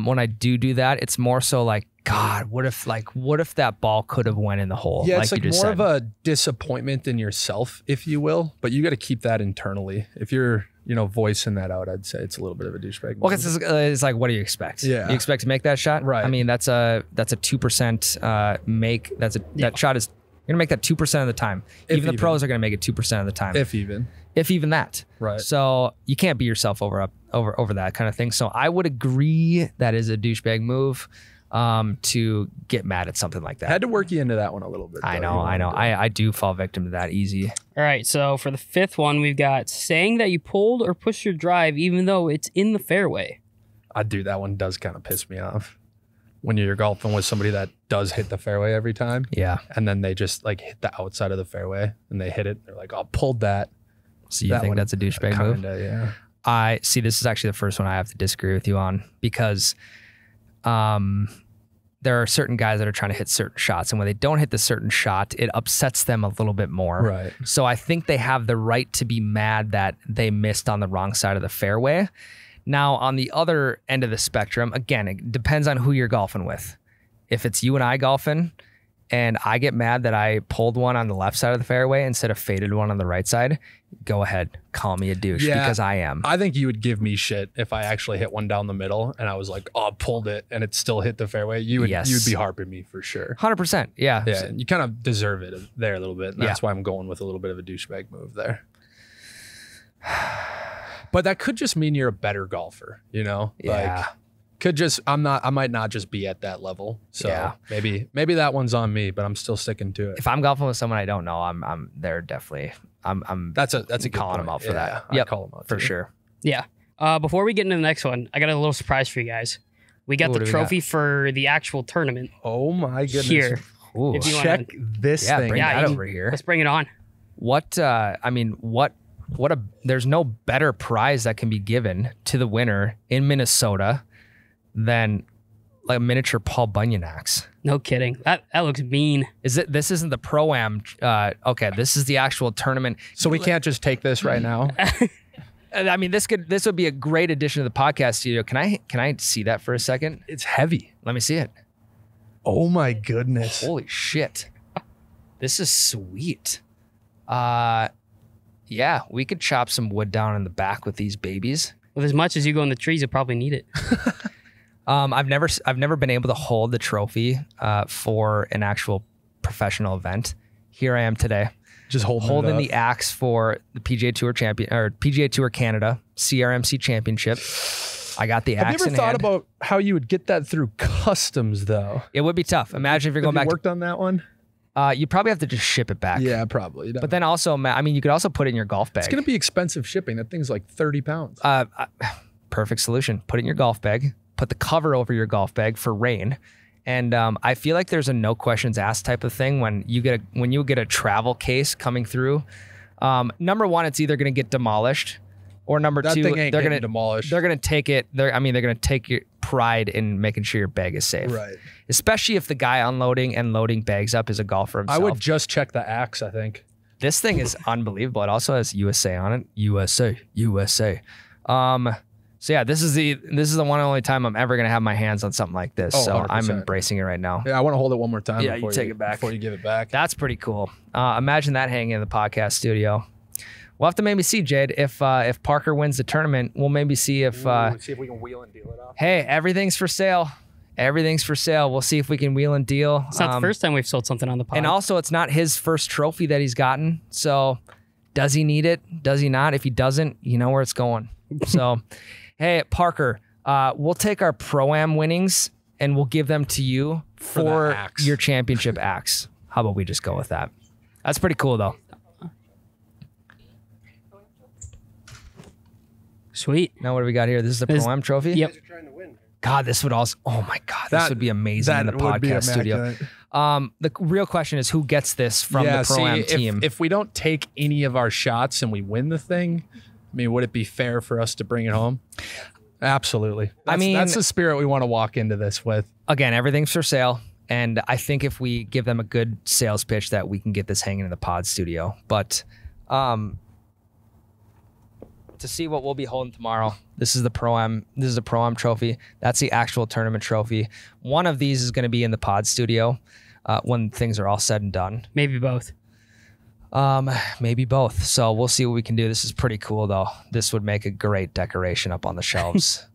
When I do that, it's more so like, God, what if that ball could have went in the hole? Yeah, it's like more of a disappointment in yourself, if you will, but you got to keep that internally. If you're, voicing that out, I'd say it's a little bit of a douchebag. Well, it's like, what do you expect? Yeah. You expect to make that shot? Right. I mean, that's a 2% make. That shot is, you're gonna make that 2% of the time. Even the pros are gonna make it 2% of the time. If even that. Right. So you can't beat yourself over that kind of thing. So I would agree that is a douchebag move to get mad at something like that. Had to work you into that one a little bit. I know. I do fall victim to that easy. All right. So for the fifth one, we've got saying that you pulled or pushed your drive even though it's in the fairway. That one does kind of piss me off. When you're golfing with somebody that does hit the fairway every time. Yeah. And then they just like hit the outside of the fairway and they hit it. They're like, oh, pulled that. So you think that's a douchebag move? Yeah. I see. This is actually the first one I have to disagree with you on, because there are certain guys that are trying to hit certain shots, and when they don't hit the certain shot, it upsets them a little bit more. Right. So I think they have the right to be mad that they missed on the wrong side of the fairway. Now, on the other end of the spectrum, again, it depends on who you're golfing with. If it's you and I golfing, and I get mad that I pulled one on the left side of the fairway instead of faded one on the right side, go ahead, call me a douche, because I am. I think you would give me shit if I actually hit one down the middle and I was like, oh, pulled it and it still hit the fairway. You'd be harping me for sure. 100%. Yeah. Yeah. You kind of deserve it there a little bit. And that's why I'm going with a little bit of a douchebag move there. But that could just mean you're a better golfer, Yeah. I might not just be at that level. So maybe that one's on me, but I'm still sticking to it. If I'm golfing with someone I don't know, I'm there definitely. That's a calling them out for that. Yeah, call them out for sure. Yeah. Before we get into the next one, I got a little surprise for you guys. We got the trophy for the actual tournament. Oh my goodness. Here. Ooh. If you Check this thing. Bring that over here. Let's bring it on. There's no better prize that can be given to the winner in Minnesota than like a miniature Paul Bunyan axe. No kidding. That looks mean. This isn't the Pro-Am. Okay, this is the actual tournament. So we can't just take this right now. I mean, this would be a great addition to the podcast studio. Can I see that for a second? It's heavy. Let me see it. Oh my goodness. Holy shit. This is sweet. Yeah, we could chop some wood down in the back with these babies. With as much as you go in the trees, you'll probably need it. I've never been able to hold the trophy for an actual professional event. Here I am today. Just holding the axe for the PGA Tour PGA Tour Canada CRMC Championship. I got the axe in hand. Have you ever thought about how you would get that through customs, though? It would be tough. Imagine if you're going back. Worked on that one? You probably have to just ship it back. Yeah, probably. But then also, I mean, you could also put it in your golf bag. It's going to be expensive shipping. That thing's like 30 pounds. Perfect solution. Put it in your golf bag. Put the cover over your golf bag for rain. And I feel like there's a no questions asked type of thing when you get a travel case coming through. Number one, it's either going to get demolished, or number two, they're going to demolish. They're going to take it. They're going to take your pride in making sure your bag is safe. Right. Especially if the guy unloading and loading bags up is a golfer himself. I would just check the axe, I think. This thing is unbelievable. It also has USA on it. USA. So yeah, this is the one and only time I'm ever gonna have my hands on something like this. So 100%. I'm embracing it right now. Yeah, I want to hold it one more time. Yeah, you take it back before you give it back. That's pretty cool. Imagine that hanging in the podcast studio. We'll have to maybe see, Jade, if Parker wins the tournament. We'll maybe see if see if we can wheel and deal it off. Hey, everything's for sale. Everything's for sale. We'll see if we can wheel and deal. It's not the first time we've sold something on the pod. And also, it's not his first trophy that he's gotten. So, does he need it? Does he not? If he doesn't, you know where it's going. So. Hey, Parker, we'll take our Pro-Am winnings and we'll give them to you for your championship axe. How about we just go with that? That's pretty cool, though. Sweet. Now, what do we got here? This is the Pro-Am trophy? Yep. God, this would also... Oh, my God. This would be amazing in the podcast studio. The real question is who gets this from the Pro-Am team? If we don't take any of our shots and we win the thing... I mean, would it be fair for us to bring it home? Absolutely. That's the spirit we want to walk into this with. Again, everything's for sale. And I think if we give them a good sales pitch that we can get this hanging in the pod studio. But to see what we'll be holding tomorrow, this is the Pro-Am. This is a Pro-Am trophy. That's the actual tournament trophy. One of these is going to be in the pod studio when things are all said and done. Maybe both. Maybe both. So we'll see what we can do. This is pretty cool, though. This would make a great decoration up on the shelves.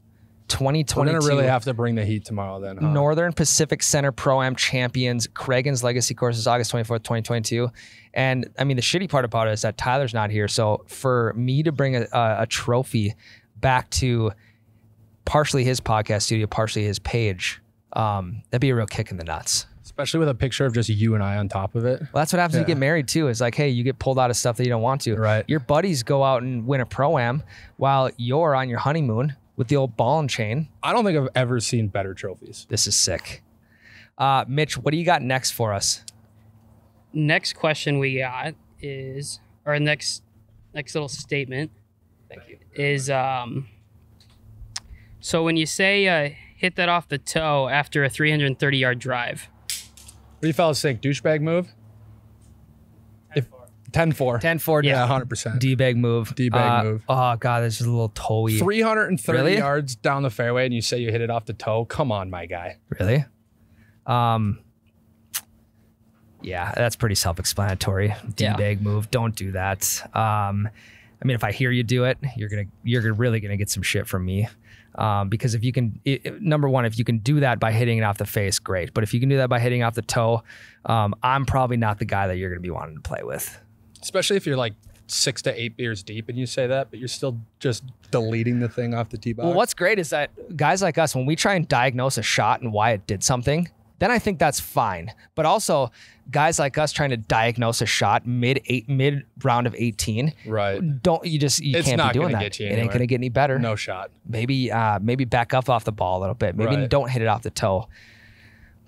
2022. We're gonna really have to bring the heat tomorrow, then. Huh? Northern Pacific Center Pro-Am champions. Cragun's Legacy Courses, August 24th, 2022. And I mean, the shitty part about it is that Tyler's not here. So for me to bring a trophy back to partially his podcast studio, partially his page, that'd be a real kick in the nuts. Especially with a picture of just you and I on top of it. Well, that's what happens when you get married too. It's like, hey, you get pulled out of stuff that you don't want to. Right. Your buddies go out and win a Pro-Am while you're on your honeymoon with the old ball and chain. I don't think I've ever seen better trophies. This is sick. Mitch, what do you got next for us? Next question we got is, or next little statement. Thank you. Is, so when you say hit that off the toe after a 330-yard drive. What do you fellas think? Douchebag move? 10-4. 10-4. Yeah, 100%. D-bag move. D-bag move. Oh, God, this is a little toey. 330 yards down the fairway and you say you hit it off the toe? Come on, my guy. Really? Yeah, that's pretty self-explanatory. D-bag move. Don't do that. I mean, if I hear you do it, you're really gonna get some shit from me. Because if you can, number one, if you can do that by hitting it off the face, great. But if you can do that by hitting off the toe, I'm probably not the guy that you're going to be wanting to play with. Especially if you're like 6 to 8 beers deep and you say that, but you're still just deleting the thing off the tee box. Well, what's great is that guys like us, when we try and diagnose a shot and why it did something, then I think that's fine. But also, guys like us trying to diagnose a shot mid round of 18, right? You can't be doing that. It ain't gonna get any better. No shot. Maybe back up off the ball a little bit. Maybe don't hit it off the toe.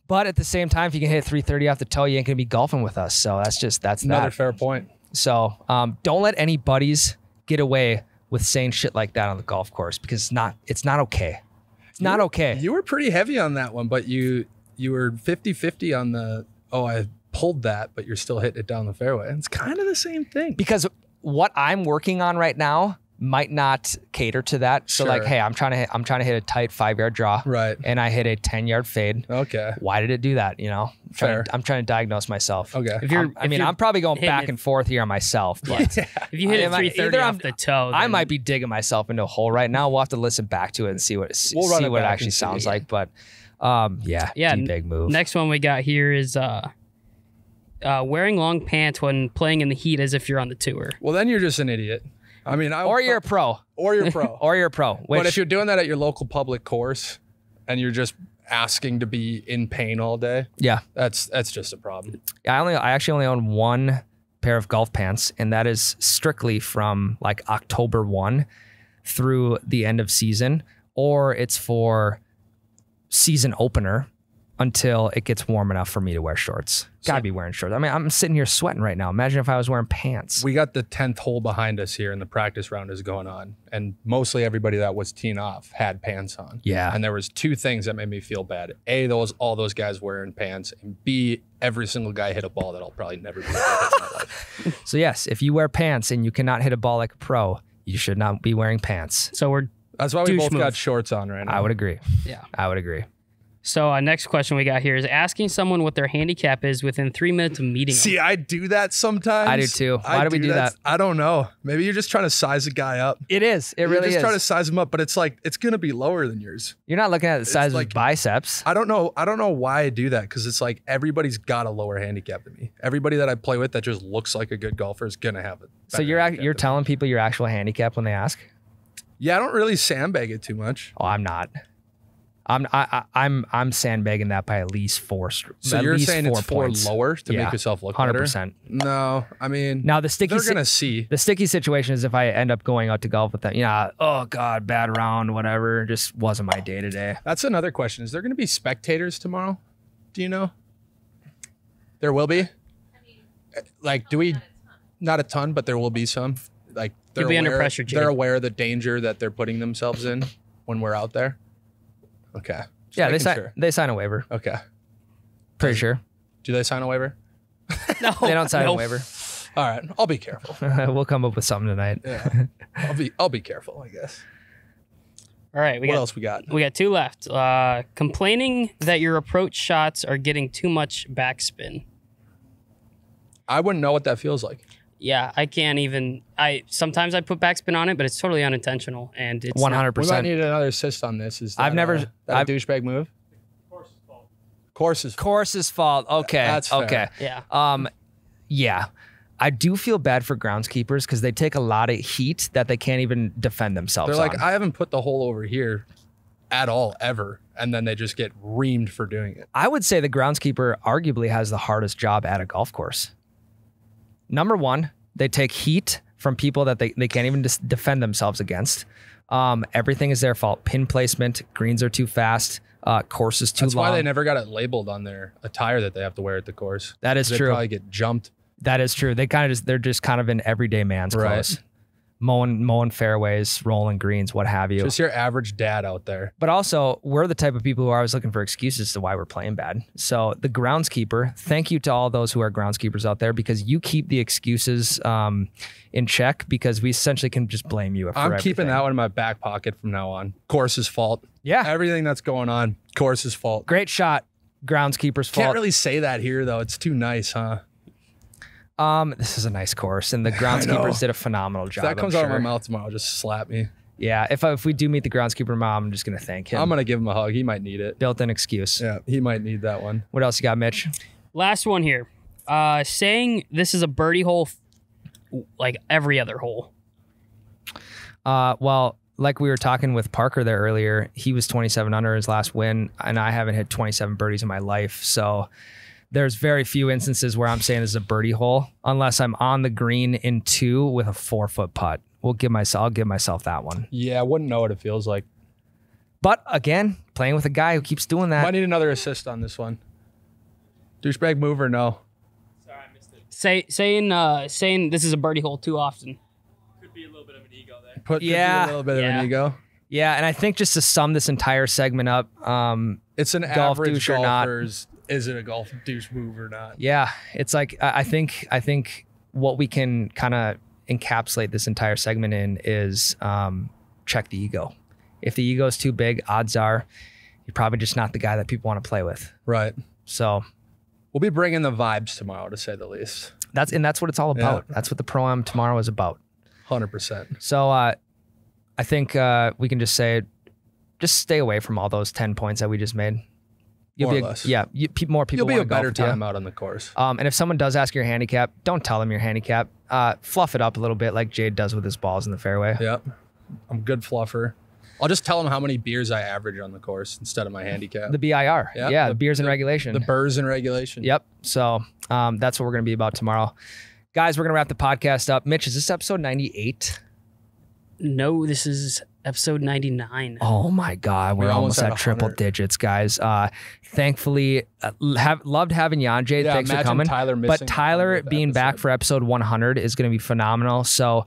But at the same time, if you can hit 330 off the toe, you ain't gonna be golfing with us. So that's another fair point. So don't let any buddies get away with saying shit like that on the golf course, because it's not okay. It's not okay. You were pretty heavy on that one, but you were 50-50 on the, I pulled that, but you're still hitting it down the fairway. And it's kind of the same thing. Because what I'm working on right now might not cater to that. So like, hey, I'm trying to hit a tight 5-yard draw. Right. And I hit a 10-yard fade. Okay. Why did it do that? You know, I'm trying to diagnose myself. Okay. I'm probably going back and forth here on myself. But if you hit it 330 off the toe, I might be digging myself into a hole right now. We'll have to listen back to it and see what it actually sounds like. But big move. Next one we got here is wearing long pants when playing in the heat as if you're on the tour. Well, then you're just an idiot. I mean, or you're a pro. Or you're a pro. Or you're a pro. But if you're doing that at your local public course and you're just asking to be in pain all day, that's just a problem. I actually only own one pair of golf pants, and that is strictly from like October 1 through the end of season, or it's for season opener until it gets warm enough for me to wear shorts. Gotta be wearing shorts. I mean, I'm sitting here sweating right now. Imagine if I was wearing pants. We got the 10th hole behind us here and the practice round is going on. And mostly everybody that was teeing off had pants on. Yeah. And there was two things that made me feel bad. A, all those guys wearing pants. And B, every single guy hit a ball that I'll probably never be able to hit in my life. So yes, if you wear pants and you cannot hit a ball like a pro, you should not be wearing pants. So that's why we both got shorts on right now. I would agree. Yeah. I would agree. So next question we got here is asking someone what their handicap is within 3 minutes of meeting them. See, I do that sometimes. I do too. Why do we do that? I don't know. Maybe you're just trying to size a guy up. It is. It really is. You're just trying to size him up, but it's like, it's going to be lower than yours. You're not looking at the size of his biceps. I don't know why I do that, because it's like everybody's got a lower handicap than me. Everybody that I play with that just looks like a good golfer is going to have it. So you're telling people your actual handicap when they ask? Yeah, I don't really sandbag it too much. Oh, I'm not. I'm sandbagging that by at least 4. So you're saying it's 4 points. lower to make yourself look 100%. Better? No, I mean, now they're gonna see. The sticky situation is if I end up going out to golf with them. Oh God, bad round, whatever. Just wasn't my day today. That's another question. Is there going to be spectators tomorrow? Do you know? There will be. Like, do we? Not a ton, but there will be some. Like, they're aware, under pressure. Jade. They're aware of the danger that they're putting themselves in when we're out there. Okay. Yeah, they sign a waiver. Okay. Pretty sure. Do they sign a waiver? No, they don't sign a waiver. All right, I'll be careful. We'll come up with something tonight. Yeah, I'll be careful, I guess. All right, what else we got? We got 2 left. Complaining that your approach shots are getting too much backspin. I wouldn't know what that feels like. Yeah, I can't even. Sometimes I put backspin on it, but it's totally unintentional, and it's 100%. We might need another assist on this. Is that, a douchebag move? Course's fault. Okay. That's fair. Okay. Yeah. Yeah. I do feel bad for groundskeepers because they take a lot of heat that they can't even defend themselves. They're like, I haven't put the hole over here at all ever, and then they just get reamed for doing it. I would say the groundskeeper arguably has the hardest job at a golf course. Number one, they take heat from people that they can't even defend themselves against. Everything is their fault. Pin placement, greens are too fast, course is too long. That's why they never got it labeled on their attire that they have to wear at the course. That is true. They probably get jumped. That is true. They're just kind of in everyday man's clothes. Mowing fairways, rolling greens, what have you. Just your average dad out there. But also, we're the type of people who are always looking for excuses to why we're playing bad. So the groundskeeper, thank you to all those who are groundskeepers out there, because you keep the excuses in check, because we essentially can just blame you for everything. Keeping that one in my back pocket from now on. Course's fault. Yeah. Everything that's going on, course's fault. Great shot, groundskeeper's fault. Can't really say that here, though. It's too nice, huh? This is a nice course, and the groundskeepers did a phenomenal job. If that comes out of my mouth tomorrow, just slap me. Yeah, if we do meet the groundskeeper mom, I'm just gonna thank him. I'm gonna give him a hug. He might need it. Built-in excuse. Yeah, he might need that one. What else you got, Mitch? Last one here. Saying this is a birdie hole like every other hole. Well, like we were talking with Parker there earlier, he was 27 under his last win, and I haven't hit 27 birdies in my life. So there's very few instances where I'm saying this is a birdie hole, unless I'm on the green in 2 with a 4-foot putt. I'll give myself that one. Yeah, I wouldn't know what it feels like. But again, playing with a guy who keeps doing that. Might need another assist on this one. Douchebag move or no? Sorry, I missed it. Saying this is a birdie hole too often. Could be a little bit of an ego there. Could be a little bit of an ego. Yeah, and I think just to sum this entire segment up, it's an golf average douche or golfer's. Is it a golf douche move or not? Yeah, it's like I think what we can kind of encapsulate this entire segment in is check the ego. If the ego is too big, odds are you're probably just not the guy that people want to play with. Right. So we'll be bringing the vibes tomorrow, to say the least. That's what it's all about. Yeah. That's what the ProAM tomorrow is about. 100%. So I think we can just say, just stay away from all those 10 points that we just made. More or less. Yeah, more people. You'll be a better time out on the course. And if someone does ask your handicap, don't tell them your handicap. Fluff it up a little bit, like Jade does with his balls in the fairway. Yep, I'm a good fluffer. I'll just tell them how many beers I average on the course instead of my handicap. The BIR. Yep. Yeah, the beers in regulation. The burrs in regulation. Yep. So that's what we're going to be about tomorrow. Guys, we're going to wrap the podcast up. Mitch, is this episode 98? No, this is episode 99. Oh my God, we're almost at triple digits, guys. Thankfully, loved having you on, Jade. Yeah, thanks for coming. But Tyler being back for episode 100 is going to be phenomenal. So,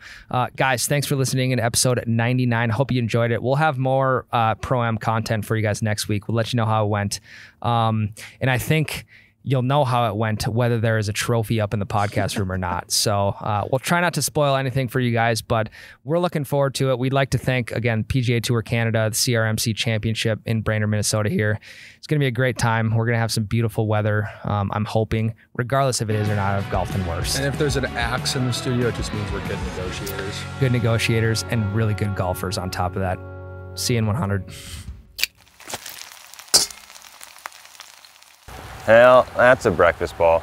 guys, thanks for listening in episode 99. Hope you enjoyed it. We'll have more Pro-Am content for you guys next week. We'll let you know how it went. And I think you'll know how it went, whether there is a trophy up in the podcast room or not. So we'll try not to spoil anything for you guys, but we're looking forward to it. We'd like to thank, again, PGA Tour Canada, the CRMC Championship in Brainerd, Minnesota here. It's going to be a great time. We're going to have some beautiful weather, I'm hoping, regardless if it is or not. I've golfed in worse. And if there's an axe in the studio, it just means we're good negotiators. Good negotiators and really good golfers on top of that. See you in 100. Hell, that's a breakfast ball.